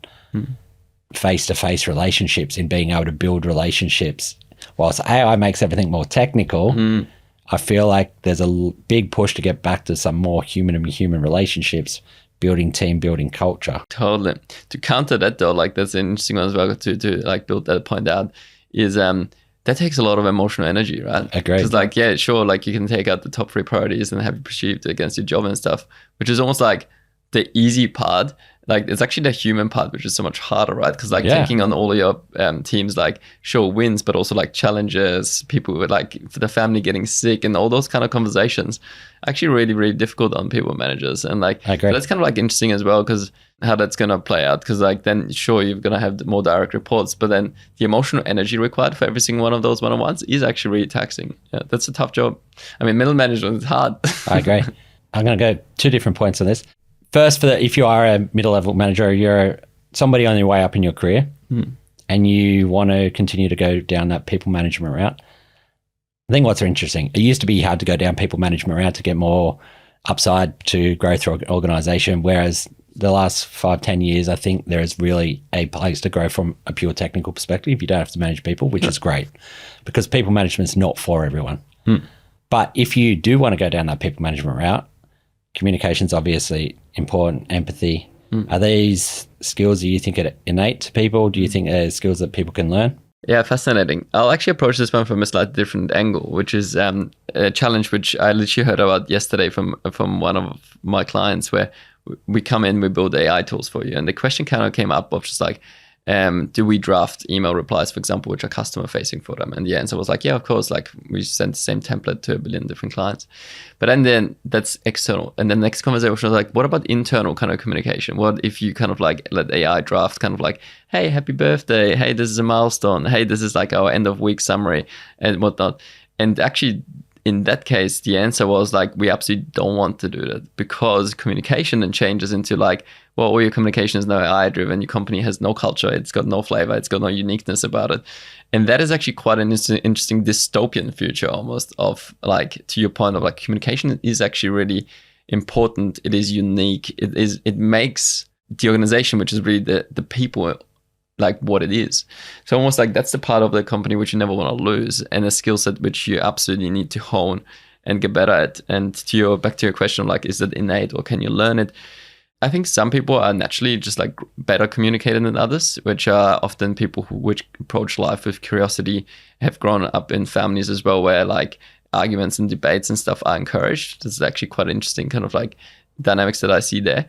face-to-face relationships, in being able to build relationships. Whilst AI makes everything more technical, I feel like there's a big push to get back to some more human-to-human relationships, building team, building culture. Totally. To counter that though, like that's an interesting one as well to like build that point out, is that takes a lot of emotional energy, right? Agreed. Because like, yeah, sure, like you can take out the top 3 priorities and have you perceived against your job and stuff, which is almost like the easy part. Like it's actually the human part, which is so much harder, right? Because like taking on all of your teams, like sure wins, but also like challenges, people with like for the family getting sick and all those kind of conversations, actually really, really difficult on people managers. And like, so that's kind of like interesting as well, because how that's going to play out. Because like then sure, you're going to have more direct reports, but then the emotional energy required for every single one of those one-on-ones is actually really taxing. Yeah, that's a tough job. I mean, middle management is hard. I agree. I'm going to go 2 different points on this. First, if you are a middle-level manager, you're somebody on your way up in your career and you want to continue to go down that people management route, I think what's interesting, it used to be hard to go down people management route to get more upside to grow through an organization, whereas the last 5-10 years, I think there is really a place to grow from a pure technical perspective. You don't have to manage people, which is great, because people management is not for everyone. But if you do want to go down that people management route, communication's obviously important, empathy. Are these skills that you think are innate to people? Do you think they're skills that people can learn? Yeah, fascinating. I'll actually approach this one from a slightly different angle, which is a challenge which I literally heard about yesterday from one of my clients, where we come in, we build AI tools for you. And the question kind of came up of just like, do we draft email replies, for example, which are customer facing for them? And the answer was like, yeah, of course, like we sent the same template to 1 billion different clients. But then that's external. And then the next conversation was like, what about internal kind of communication? What if you kind of like let AI draft kind of like, hey, happy birthday. Hey, this is a milestone. Hey, this is like our end of week summary and whatnot. And actually, in that case, the answer was like, we absolutely don't want to do that, because communication then changes into like, well, all your communication is now AI driven. Your company has no culture. It's got no flavor. It's got no uniqueness about it. And that is actually quite an interesting dystopian future almost of like, to your point of like, communication is actually really important. It is unique. It makes the organization, which is really the people, like what it is. So almost like that's the part of the company which you never want to lose, and a skill set which you absolutely need to hone and get better at. And back to your question, like, is that innate or can you learn it? I think some people are naturally just like better communicated than others, which are often people which approach life with curiosity, have grown up in families as well, where like arguments and debates and stuff are encouraged. This is actually quite interesting kind of like dynamics that I see there.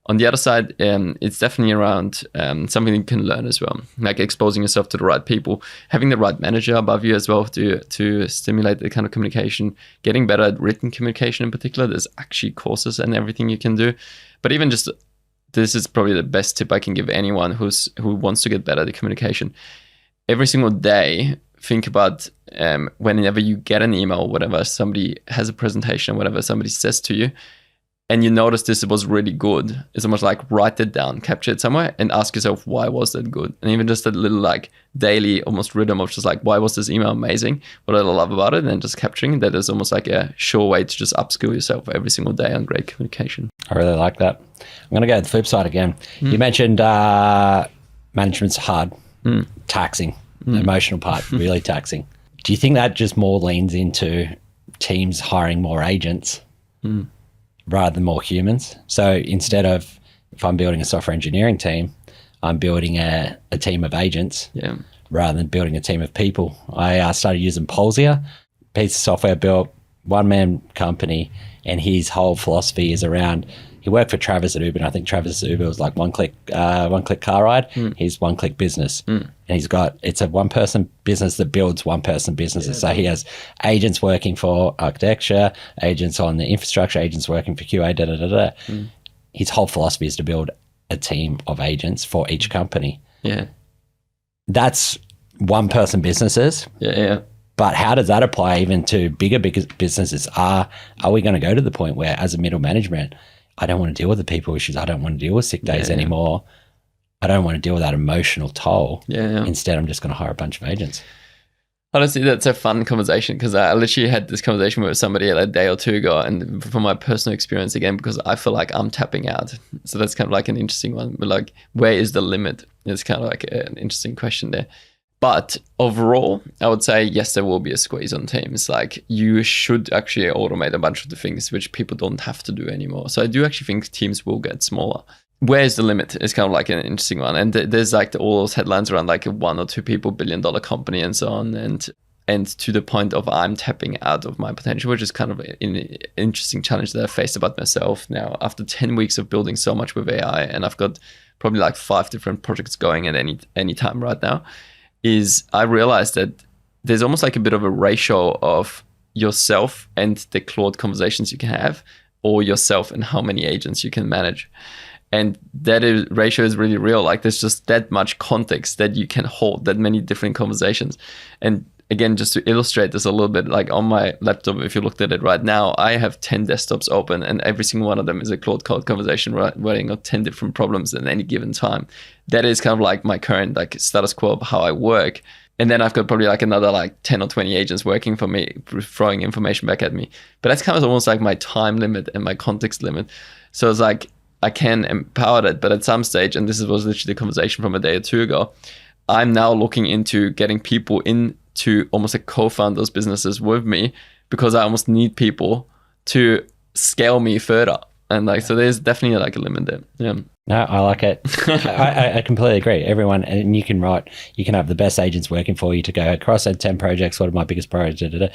On the other side, it's definitely around something you can learn as well, like exposing yourself to the right people, having the right manager above you as well to stimulate the kind of communication, getting better at written communication in particular. There's actually courses and everything you can do. But even just, this is probably the best tip I can give anyone who wants to get better at the communication. Every single day, think about whenever you get an email, whatever, somebody has a presentation, whatever somebody says to you, and you notice this was really good, it's almost like write it down, capture it somewhere, and ask yourself, why was that good? And even just a little like daily almost rhythm of just like, why was this email amazing? What did I love about it? And just capturing that is almost like a sure way to just upskill yourself every single day on great communication. I really like that. I'm going to go to the flip side again. You mentioned management's hard, taxing, the emotional part, really taxing. Do you think that just more leans into teams hiring more agents rather than more humans? So instead of, if I'm building a software engineering team, I'm building a team of agents rather than building a team of people. I started using Polsia, piece of software built, one-man company, and his whole philosophy is around, he worked for Travis at Uber, and I think Travis at Uber was like one-click car ride. He's one-click business. And it's a one-person business that builds one-person businesses. So he has agents working for architecture, agents on the infrastructure, agents working for QA, His whole philosophy is to build a team of agents for each company. Yeah. That's one-person businesses. Yeah. But how does that apply even to bigger businesses? Are we going to go to the point where, as a middle management, I don't want to deal with the people issues. I don't want to deal with sick days anymore. I don't want to deal with that emotional toll. Instead, I'm just going to hire a bunch of agents. Honestly, that's a fun conversation, because I literally had this conversation with somebody a day or two ago, and from my personal experience again, because I feel like I'm tapping out. So that's kind of like an interesting one. But like, where is the limit? It's kind of like an interesting question there. But overall, I would say, yes, there will be a squeeze on teams. Like, you should actually automate a bunch of the things which people don't have to do anymore. So I do actually think teams will get smaller. Where's the limit? It's kind of like an interesting one. And there's like all those headlines around like a 1 or 2 people billion-dollar company and so on. And to the point of I'm tapping out of my potential, which is kind of an interesting challenge that I faced about myself now after 10 weeks of building so much with AI. And I've got probably like 5 different projects going at any time right now. Is I realized that there's almost like a bit of a ratio of yourself and the Claude conversations you can have, or yourself and how many agents you can manage. And that ratio is really real. Like, there's just that much context that you can hold, that many different conversations. And again, just to illustrate this a little bit, like on my laptop, if you looked at it right now, I have 10 desktops open, and every single one of them is a Claude Code conversation running on 10 different problems at any given time. That is kind of like my current like status quo of how I work. And then I've got probably like another like 10 or 20 agents working for me, throwing information back at me. But that's kind of almost like my time limit and my context limit. So it's like, I can empower that, but at some stage, and this was literally the conversation from a day or two ago, I'm now looking into getting people into almost like co-found those businesses with me, because I almost need people to scale me further. And like, so there's definitely like a limit there. Yeah. No, I like it. I completely agree. Everyone, and you can have the best agents working for you to go across 10 projects. What are my biggest priorities? But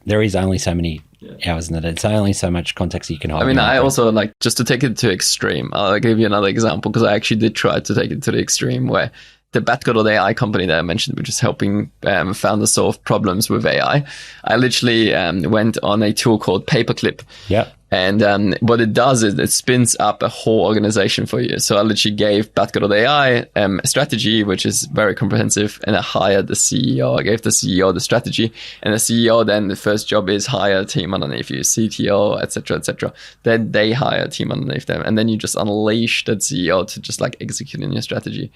there is only so many hours in the day. It's only so much context you can hold. I mean, I also like, just to take it to extreme, I'll give you another example, because I actually did try to take it to the extreme where the batko.ai company that I mentioned, which is helping founders solve problems with AI. I literally went on a tool called Paperclip. Yeah. And what it does is it spins up a whole organization for you. So I literally gave batko.ai a strategy, which is very comprehensive, and I hired the CEO. I gave the CEO the strategy, and the CEO then the first job is hire a team underneath you, CTO, etc. Then they hire a team underneath them, and then you just unleash that CEO to just like execute in your strategy.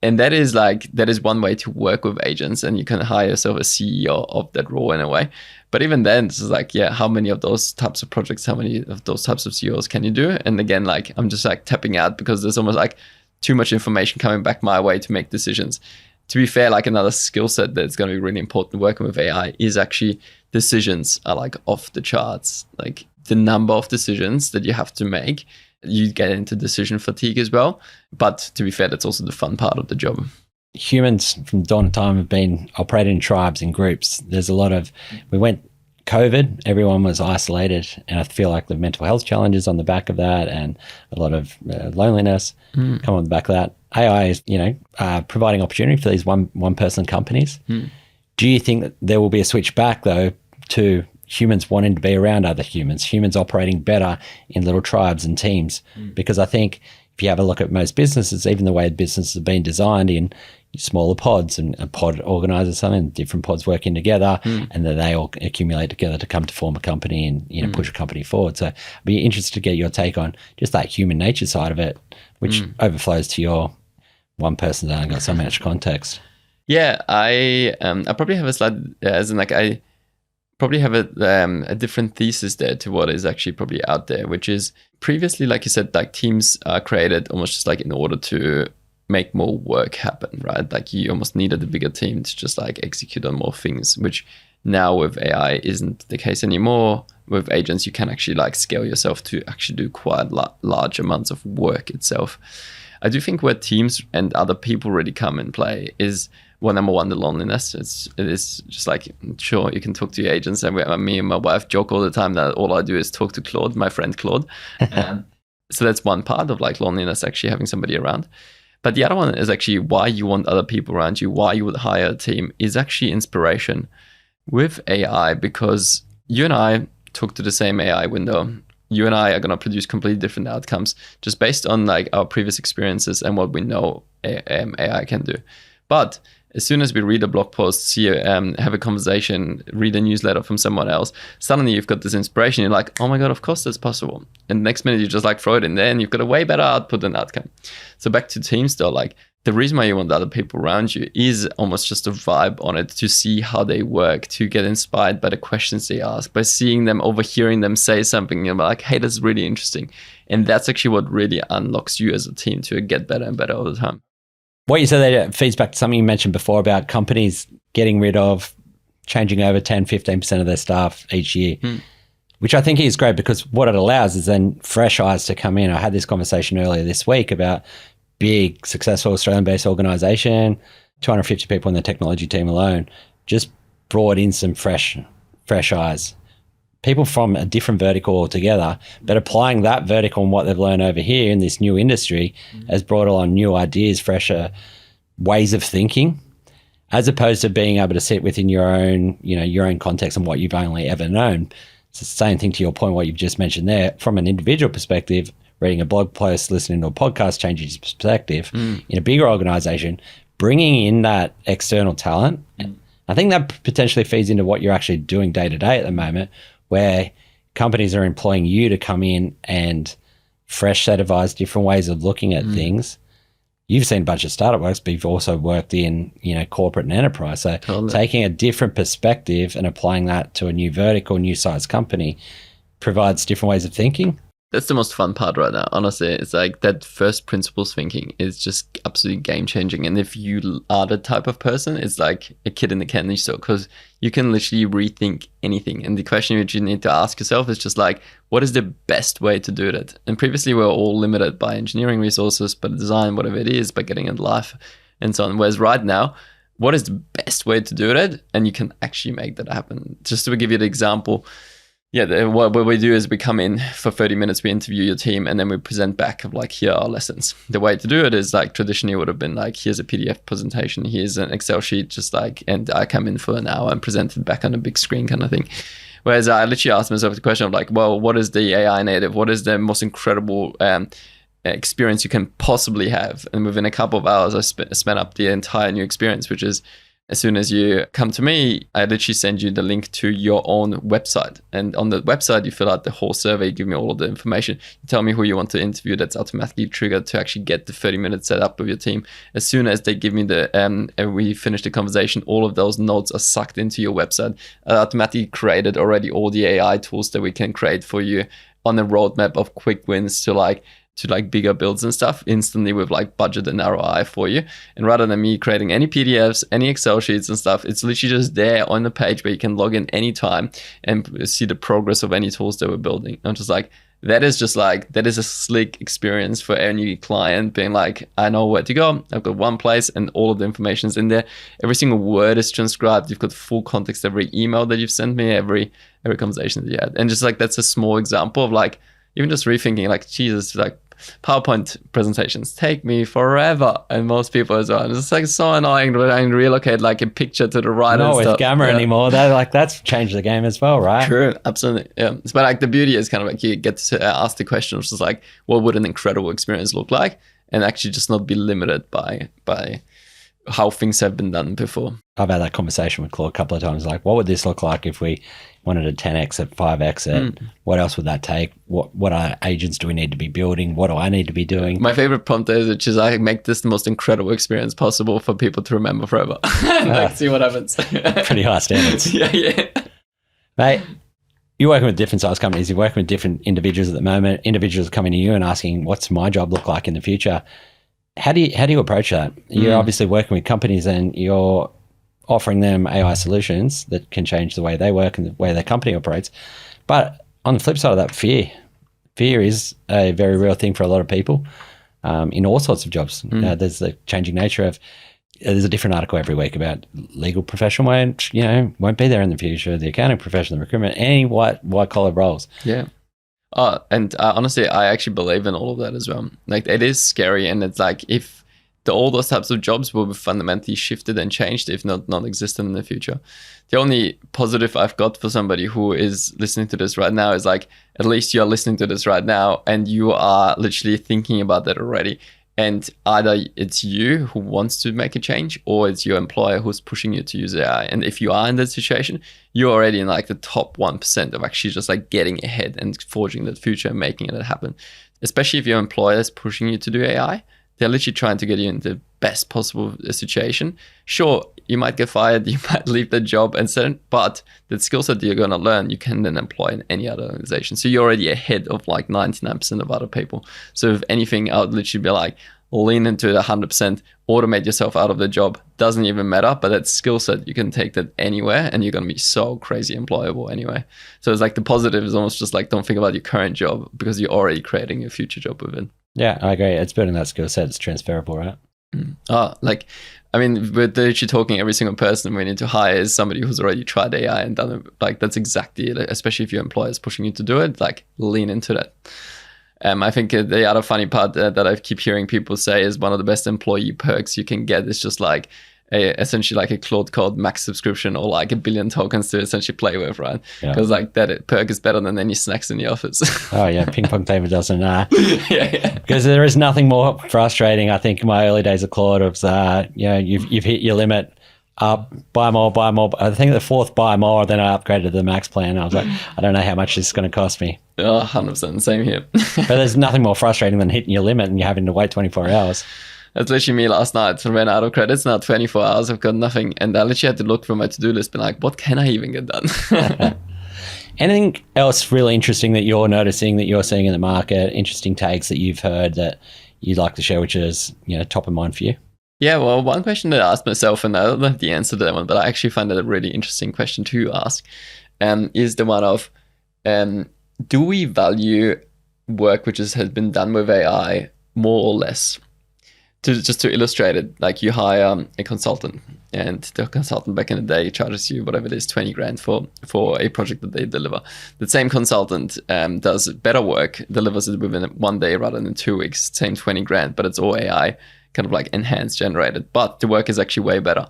And that is one way to work with agents, and you can hire yourself a CEO of that role in a way. But even then, it's like, yeah, how many of those types of projects, how many of those types of CEOs can you do? And again, like, I'm just like tapping out because there's almost like too much information coming back my way to make decisions. To be fair, like another skill set that's going to be really important working with AI is actually decisions are like off the charts. Like the number of decisions that you have to make, you get into decision fatigue as well. But to be fair, that's also the fun part of the job. Humans from dawn of time have been operating in tribes and groups. There's a lot of, we went COVID, everyone was isolated, and I feel like the mental health challenges on the back of that, and a lot of loneliness come on the back of that. AI is, providing opportunity for these one person companies. Do you think that there will be a switch back though to humans wanting to be around other humans operating better in little tribes and teams? Because I think if you have a look at most businesses, even the way businesses have been designed in smaller pods, and a pod organizes something, different pods working together, and then they all accumulate together to come to form a company and push a company forward. So I'd be interested to get your take on just that human nature side of it, which overflows to your one person that only got so much context. Yeah, I probably have a slight, as in like I probably have a different thesis there to what is actually probably out there, which is previously, like you said, like teams are created almost just like in order to make more work happen, right? Like you almost needed a bigger team to just like execute on more things, which now with AI isn't the case anymore. With agents, you can actually like scale yourself to actually do quite large amounts of work itself. I do think where teams and other people really come in play is, well, number one, the loneliness. It is just like, sure, you can talk to your agents, and me and my wife joke all the time that all I do is talk to Claude, my friend Claude. So that's one part of like loneliness, actually having somebody around. But the other one is actually why you want other people around you, why you would hire a team, is actually inspiration with AI, because you and I talk to the same AI window. You and I are going to produce completely different outcomes just based on like our previous experiences and what we know AI can do. But as soon as we read a blog post, have a conversation, read a newsletter from someone else, suddenly you've got this inspiration. You're like, oh my God, of course that's possible. And the next minute you just like throw it in there and you've got a way better output and outcome. So back to teams though, like the reason why you want other people around you is almost just a vibe on it, to see how they work, to get inspired by the questions they ask, by seeing them, overhearing them say something, you're like, hey, that's really interesting. And that's actually what really unlocks you as a team to get better and better all the time. What you said there feeds back to something you mentioned before about companies getting rid of, changing over 10, 15% of their staff each year, which I think is great, because what it allows is then fresh eyes to come in. I had this conversation earlier this week about big, successful Australian-based organisation, 250 people in the technology team alone, just brought in some fresh eyes. People from a different vertical altogether, but applying that vertical and what they've learned over here in this new industry has brought along new ideas, fresher ways of thinking, as opposed to being able to sit within your own context and what you've only ever known. It's the same thing to your point, what you've just mentioned there. From an individual perspective, reading a blog post, listening to a podcast changes your perspective. In a bigger organization, bringing in that external talent, I think that potentially feeds into what you're actually doing day to day at the moment, where companies are employing you to come in and fresh set of eyes, different ways of looking at things, you've seen a bunch of startup works, but you've also worked in, corporate and enterprise. So taking a different perspective and applying that to a new vertical, new size company provides different ways of thinking. That's the most fun part right now. Honestly, it's like that first principles thinking is just absolutely game changing. And if you are the type of person, it's like a kid in the candy store, because you can literally rethink anything. And the question which you need to ask yourself is just like, what is the best way to do that? And previously we were all limited by engineering resources, by design, whatever it is, by getting it live and so on. Whereas right now, what is the best way to do that? And you can actually make that happen. Just to give you the example, what we do is we come in for 30 minutes, we interview your team, and then we present back of like, here are our lessons. The way to do it is like traditionally would have been like, here's a PDF presentation, here's an Excel sheet, just like, and I come in for an hour and present it back on a big screen kind of thing. Whereas I literally asked myself the question of like, well, what is the AI native? What is the most incredible experience you can possibly have? And within a couple of hours, I spent up the entire new experience, which is, as soon as you come to me, I literally send you the link to your own website. And on the website, you fill out the whole survey, you give me all of the information. You tell me who you want to interview. That's automatically triggered to actually get the 30 minutes set up with your team. As soon as they give me and we finish the conversation, all of those notes are sucked into your website. I automatically created already all the AI tools that we can create for you on a roadmap of quick wins to bigger builds and stuff instantly with like budget and ROI for you. And rather than me creating any PDFs, any Excel sheets and stuff, it's literally just there on the page where you can log in anytime and see the progress of any tools that we're building. I'm just like, that is a slick experience for any client being like, I know where to go. I've got one place and all of the information is in there. Every single word is transcribed. You've got full context, every email that you've sent me, every conversation that you had. And just like, that's a small example of like, even just rethinking like, Jesus, like, PowerPoint presentations take me forever, and most people as well. It's like so annoying when I relocate like a picture to the right. Not with Gamma anymore. That's changed the game as well, right? True, absolutely. Yeah, but like the beauty is kind of like you get to ask the question, which is like, what would an incredible experience look like, and actually just not be limited by how things have been done before. I've had that conversation with Claude a couple of times. Like, what would this look like if we wanted a 10x at 5x it? What else would that take? What agents do we need to be building? What do I need to be doing? My favorite prompt is, which is, I make this the most incredible experience possible for people to remember forever. Like, see what happens. Pretty high standards. Yeah. Mate, you're working with different size companies. You're working with different individuals at the moment. Individuals are coming to you and asking, what's my job look like in the future? How do you approach that? You're obviously working with companies and you're offering them AI solutions that can change the way they work and the way their company operates. But on the flip side of that, fear is a very real thing for a lot of people in all sorts of jobs. There's the changing nature of, there's a different article every week about legal profession won't be there in the future, the accounting profession, the recruitment, any white collar roles. Yeah. And honestly, I actually believe in all of that as well. Like, it is scary, and it's like, if all those types of jobs will be fundamentally shifted and changed, if not non-existent in the future. The only positive I've got for somebody who is listening to this right now is like, at least you're listening to this right now and you are literally thinking about that already. And either it's you who wants to make a change, or it's your employer who's pushing you to use AI. And if you are in that situation, you're already in like the top 1% of actually just like getting ahead and forging that future and making it happen. Especially if your employer is pushing you to do AI, they're literally trying to get you in the best possible situation. Sure, you might get fired, you might leave the job and so on, but the skill set that you're going to learn, you can then employ in any other organization. So you're already ahead of like 99% of other people. So if anything, I would literally be like, lean into it 100%, automate yourself out of the job. Doesn't even matter, but that skill set, you can take that anywhere and you're going to be so crazy employable anyway. So it's like the positive is almost just like, don't think about your current job because you're already creating your future job within. Yeah, I agree. It's building that skill set. It's transferable, right? We're literally talking every single person we need to hire is somebody who's already tried AI and done it. Like, that's exactly it, especially if your employer is pushing you to do it, like lean into that. I think the other funny part that I keep hearing people say is one of the best employee perks you can get is just like essentially like a Claude Code max subscription or like 1 billion tokens to essentially play with, right? Because like that perk is better than any snacks in the office. Oh yeah, ping pong table doesn't. Yeah. Because there is nothing more frustrating. I think in my early days of Claude was you've hit your limit. Buy more. I think the fourth buy more, then I upgraded to the max plan. I was like, I don't know how much this is going to cost me. 100%, same here. But there's nothing more frustrating than hitting your limit and you're having to wait 24 hours. That's literally me last night. I ran out of credits, now 24 hours, I've got nothing. And I literally had to look through my to-do list and like, what can I even get done? Anything else really interesting that you're noticing, that you're seeing in the market, interesting takes that you've heard that you'd like to share, which is, top of mind for you? Yeah, well, one question that I asked myself, and I don't have the answer to that one, but I actually find that a really interesting question to ask, is the one of, do we value work which has been done with AI more or less? Just to illustrate it, like you hire a consultant, and the consultant back in the day charges you whatever it is, 20 grand for a project that they deliver. The same consultant does better work, delivers it within 1 day rather than 2 weeks, same 20 grand, but it's all AI kind of like enhanced, generated, but the work is actually way better.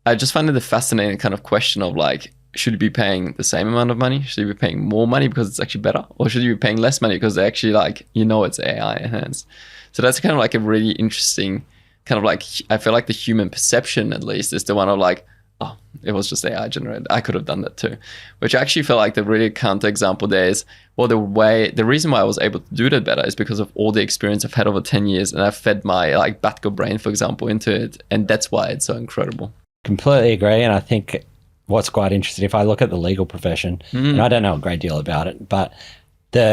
I just find it a fascinating kind of question of like, should you be paying the same amount of money? Should you be paying more money because it's actually better? Or should you be paying less money because they actually like, it's AI enhanced? So that's kind of like a really interesting kind of like, I feel like the human perception at least is the one of like, oh, it was just AI generated. I could have done that too. Which I actually feel like the really counter example there is, well, the reason why I was able to do that better is because of all the experience I've had over 10 years, and I've fed my like Batko brain, for example, into it. And that's why it's so incredible. Completely agree. And I think what's quite interesting, if I look at the legal profession, and I don't know a great deal about it, but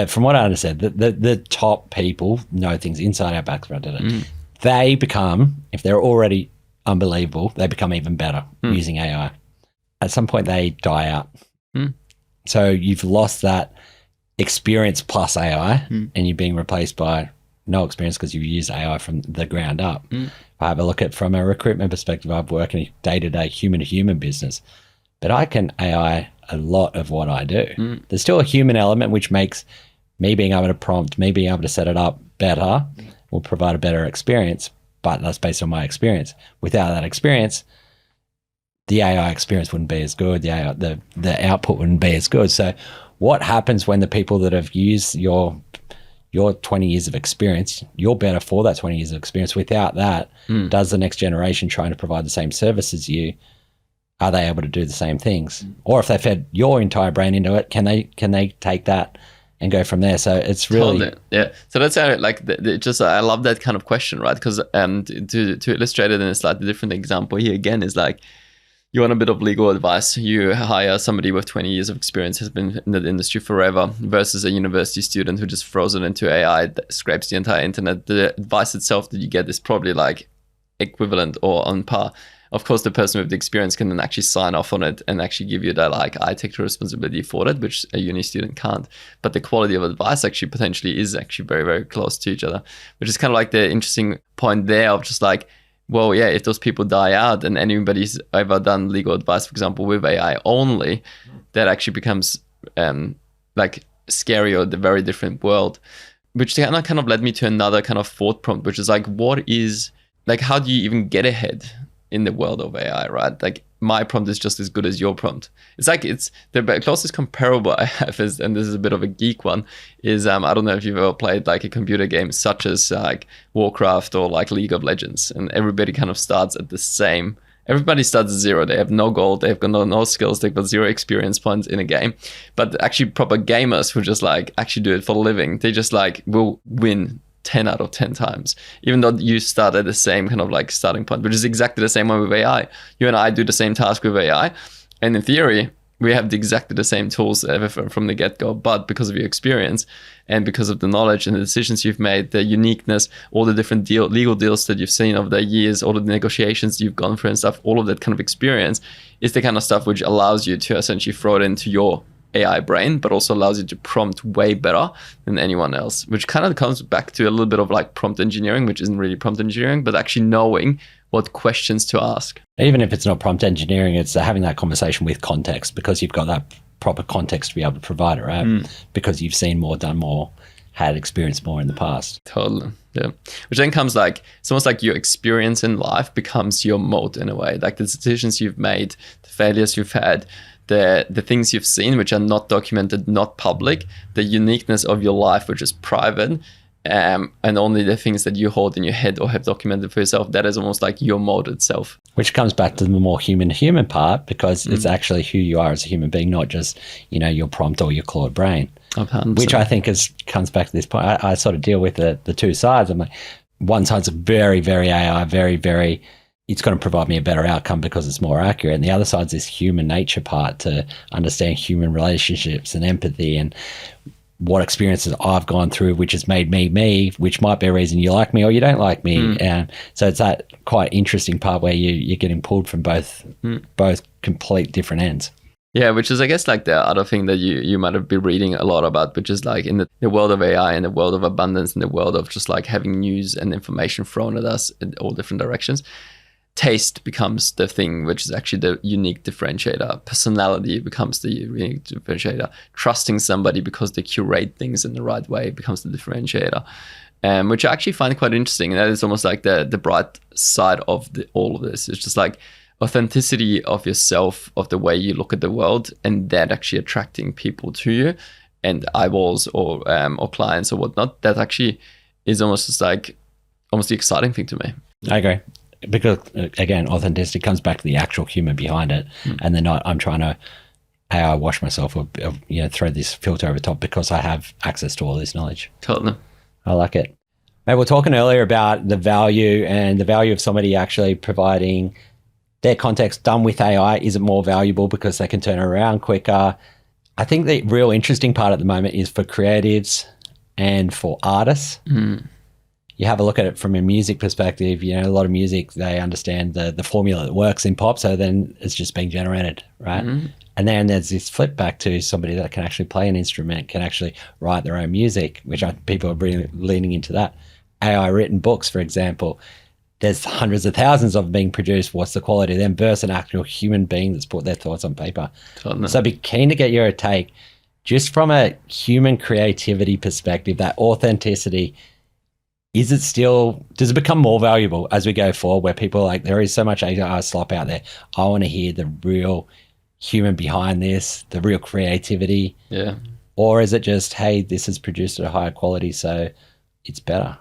from what I understand, the top people know things inside out, background. They become, if they're already unbelievable, they become even better using AI. At some point, they die out. So you've lost that experience plus AI, and you're being replaced by no experience because you've used AI from the ground up. If I have a look at from a recruitment perspective, I've worked in a day-to-day human-to-human business, but I can AI a lot of what I do. There's still a human element, which makes me being able to prompt, me being able to set it up better, will provide a better experience, but that's based on my experience. Without that experience, the AI experience wouldn't be as good. The output wouldn't be as good. So what happens when the people that have used your 20 years of experience, you're better for that 20 years of experience. Without that, does the next generation trying to provide the same service as you, are they able to do the same things? Or if they fed your entire brain into it, can they take that and go from there? So it's really... Totally. Yeah. So that's how I love that kind of question, right? Because to illustrate it in a slightly different example here again is like, you want a bit of legal advice, you hire somebody with 20 years of experience, has been in the industry forever, versus a university student who just throws it into AI, that scrapes the entire internet. The advice itself that you get is probably like equivalent or on par. Of course, the person with the experience can then actually sign off on it and actually give you that, like, I take the responsibility for that, which a uni student can't. But the quality of advice actually potentially is actually very, very close to each other, which is kind of like the interesting point there of just like, well, yeah, if those people die out and anybody's ever done legal advice, for example, with AI only, that actually becomes like scary or the very different world, which kind of led me to another kind of thought prompt, which is like, how do you even get ahead in the world of AI, right? Like, my prompt is just as good as your prompt. It's like, it's the closest comparable I have is, and this is a bit of a geek one, is I don't know if you've ever played like a computer game such as like Warcraft or like League of Legends, and everybody kind of starts at the same. Everybody starts at zero. They have no gold. They've got no skills. They've got 0 experience points in a game. But actually, proper gamers who just like actually do it for a living, they just like will win 10 out of 10 times, even though you start at the same kind of like starting point, which is exactly the same one with AI. You and I do the same task with AI, and in theory, we have exactly the same tools from the get-go, but because of your experience and because of the knowledge and the decisions you've made, the uniqueness, all the different legal deals that you've seen over the years, all the negotiations you've gone through and stuff, all of that kind of experience is the kind of stuff which allows you to essentially throw it into your AI brain, but also allows you to prompt way better than anyone else, which kind of comes back to a little bit of like prompt engineering, which isn't really prompt engineering, but actually knowing what questions to ask. Even if it's not prompt engineering, it's having that conversation with context, because you've got that proper context to be able to provide it, right? Because you've seen more, done more, had experience more in the past. Totally. Yeah. Which then comes like, it's almost like your experience in life becomes your moat in a way. Like the decisions you've made, the failures you've had, the things you've seen, which are not documented, not public, the uniqueness of your life, which is private, and only the things that you hold in your head or have documented for yourself, that is almost like your mode itself. Which comes back to the more human part, because it's actually who you are as a human being, not just, your prompt or your Claude brain. 100%. Which I think comes back to this point. I sort of deal with the two sides. I'm like, one side's very, very AI, very, very, it's going to provide me a better outcome because it's more accurate. And the other side's this human nature part to understand human relationships and empathy and what experiences I've gone through, which has made me me, which might be a reason you like me or you don't like me. And so it's that quite interesting part where you're getting pulled from both complete different ends. Yeah, which is, I guess, like the other thing that you might have been reading a lot about, which is like in the world of AI, in the world of abundance, in the world of just like having news and information thrown at us in all different directions, taste becomes the thing which is actually the unique differentiator. Personality becomes the unique differentiator. Trusting somebody because they curate things in the right way becomes the differentiator. Which I actually find quite interesting. And that is almost like the bright side of all of this. It's just like authenticity of yourself, of the way you look at the world, and that actually attracting people to you and eyeballs or clients or whatnot. That actually is almost just like almost the exciting thing to me. I agree. Because again, authenticity comes back to the actual human behind it, and they're not, I'm trying to AI wash myself or throw this filter over top because I have access to all this knowledge. Totally. I like it. Mate, we're talking earlier about the value of somebody actually providing their context done with AI. Is it more valuable because they can turn it around quicker? I think the real interesting part at the moment is for creatives and for artists. You have a look at it from a music perspective, a lot of music, they understand the formula that works in pop, so then it's just being generated, right? And then there's this flip back to somebody that can actually play an instrument, can actually write their own music, which people are really leaning into that. AI written books, for example, there's hundreds of thousands of them being produced. What's the quality of them versus an actual human being that's put their thoughts on paper? Totally. So I'd be keen to get your take, just from a human creativity perspective, that authenticity. Does it become more valuable as we go forward, where people are like, there is so much AI slop out there. I want to hear the real human behind this, the real creativity. Yeah. Or is it just, hey, this is produced at a higher quality, so it's better?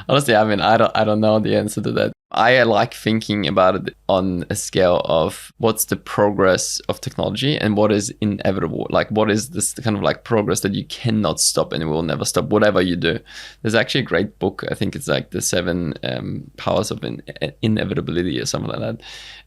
Honestly, I mean, I don't know the answer to that. I like thinking about it on a scale of what's the progress of technology and what is inevitable. Like, what is this kind of like progress that you cannot stop and it will never stop, whatever you do. There's actually a great book. I think it's like the 7 powers of inevitability or something like that.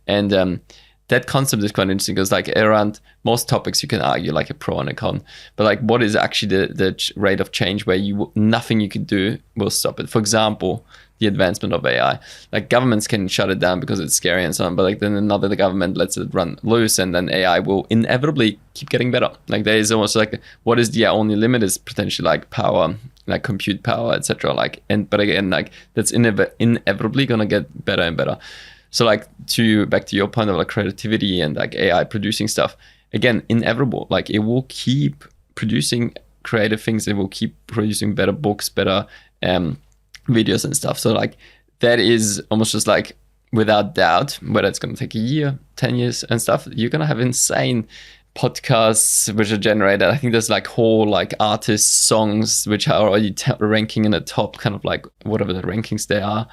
And that concept is quite interesting because like around most topics you can argue like a pro and a con, but like what is actually the rate of change where nothing you could do will stop it. For example, the advancement of AI, like governments can shut it down because it's scary and so on, but like then the government lets it run loose and then AI will inevitably keep getting better. Like there is almost like what is the only limit is potentially like power, like compute power, etc. But again, like that's inevitably gonna get better and better. So like back to your point of like creativity and like AI producing stuff, again, inevitable. Like it will keep producing creative things. It will keep producing better books, better videos and stuff. So like that is almost just like without doubt, whether it's going to take a year, 10 years and stuff, you're going to have insane podcasts which are generated. I think there's like whole like artist songs which are already ranking in the top kind of like whatever the rankings they are.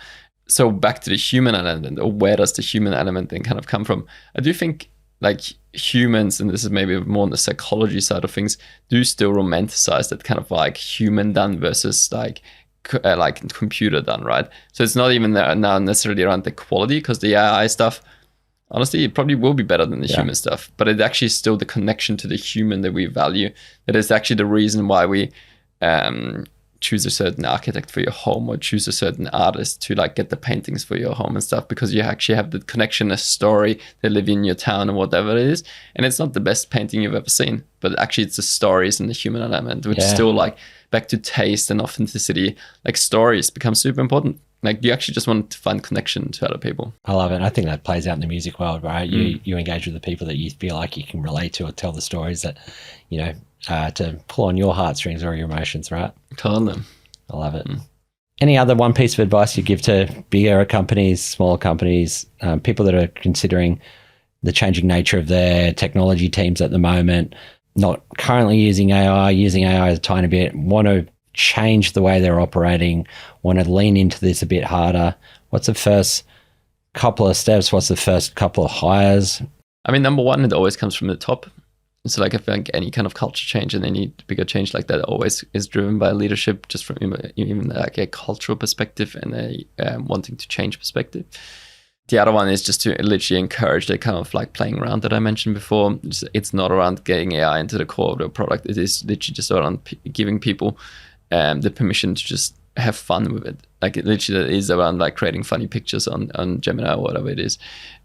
So back to the human element, or where does the human element then kind of come from? I do think like humans, and this is maybe more on the psychology side of things, do still romanticize that kind of like human done versus like computer done, right? So it's not even now necessarily around the quality, because the AI stuff, honestly, it probably will be better than the human stuff, but it actually is still the connection to the human that we value. That is actually the reason why we choose a certain architect for your home or choose a certain artist to like get the paintings for your home and stuff, because you actually have the connection, a story, they live in your town or whatever it is. And it's not the best painting you've ever seen, but actually it's the stories and the human element, which is still like back to taste and authenticity. Like stories become super important. Like you actually just want to find connection to other people. I love it. I think that plays out in the music world, right? You engage with the people that you feel like you can relate to or tell the stories that, to pull on your heartstrings or your emotions, right? Totally. I love it. Any other one piece of advice you give to bigger companies, smaller companies, people that are considering the changing nature of their technology teams at the moment, not currently using AI a tiny bit, want to change the way they're operating, want to lean into this a bit harder? What's the first couple of steps? What's the first couple of hires? I mean, number one, it always comes from the top. So like I think any kind of culture change and any bigger change like that always is driven by leadership, just from even like a cultural perspective and a wanting to change perspective. The other one is just to literally encourage the kind of like playing around that I mentioned before. It's not around getting AI into the core of the product. It is literally just around giving people the permission to just have fun with it. Like it literally is around like creating funny pictures on Gemini or whatever it is.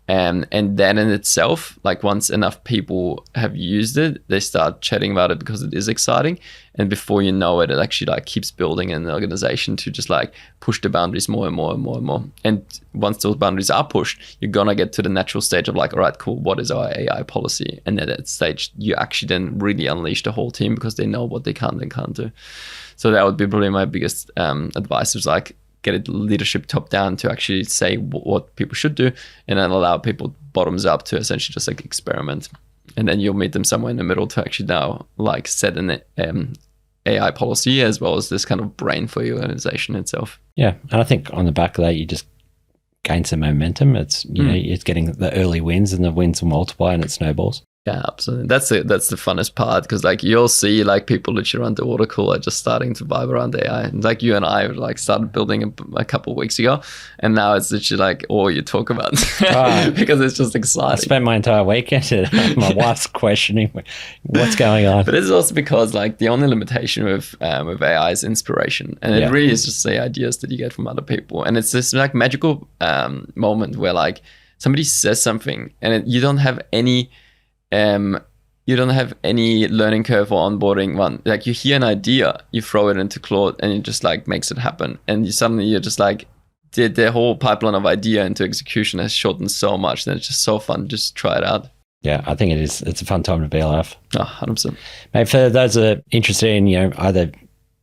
And that in itself, like once enough people have used it, they start chatting about it because it is exciting. And before you know it, it actually like keeps building an organization to just like push the boundaries more and more and more and more. And once those boundaries are pushed, you're gonna get to the natural stage of like, all right, cool, what is our AI policy? And at that stage, you actually then really unleash the whole team because they know what they can and can't do. So that would be probably my biggest advice, is like, get a leadership top down to actually say what people should do, and then allow people bottoms up to essentially just like experiment. And then you'll meet them somewhere in the middle to actually now like set an AI policy as well as this kind of brain for your organization itself. Yeah. And I think on the back of that, you just gain some momentum. It's, you know, it's getting the early wins, and the wins will multiply and it snowballs. Yeah, absolutely. That's the funnest part, because like you'll see like people literally around the water cooler just starting to vibe around AI. And like you and I like started building a couple of weeks ago, and now it's literally like all you talk about because it's just exciting. I spent my entire weekend my wife's questioning what's going on. But it's also because like the only limitation with AI is inspiration, and it really is just the ideas that you get from other people. And it's this like magical moment where like somebody says something and you don't have any learning curve or onboarding one. Like you hear an idea, you throw it into Claude, and it just like makes it happen. And you're just like, the whole pipeline of idea into execution has shortened so much that it's just so fun. Just try it out. Yeah, I think it is. It's a fun time to be alive. 100%. Mate, for those that are interested in, you know, either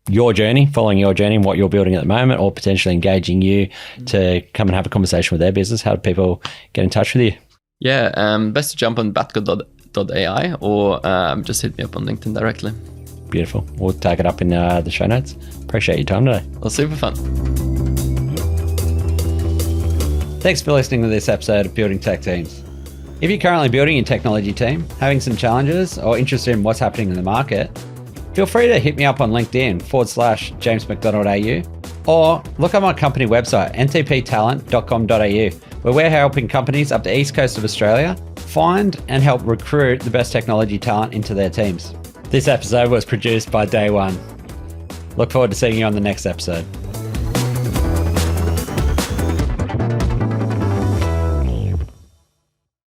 your journey, following your journey and what you're building at the moment, or potentially engaging you to come and have a conversation with their business, how do people get in touch with you? Yeah, best to jump on batko.ai or just hit me up on LinkedIn directly. Beautiful. We'll tag it up in the show notes. Appreciate your time today. Well, super fun. Thanks for listening to this episode of Building Tech Teams. If you're currently building your technology team, having some challenges, or interested in what's happening in the market, feel free to hit me up on LinkedIn /James MacDonald AU, or look at my company website, ntptalent.com.au, where we're helping companies up the east coast of Australia find and help recruit the best technology talent into their teams. This episode was produced by Day One. Look forward to seeing you on the next episode.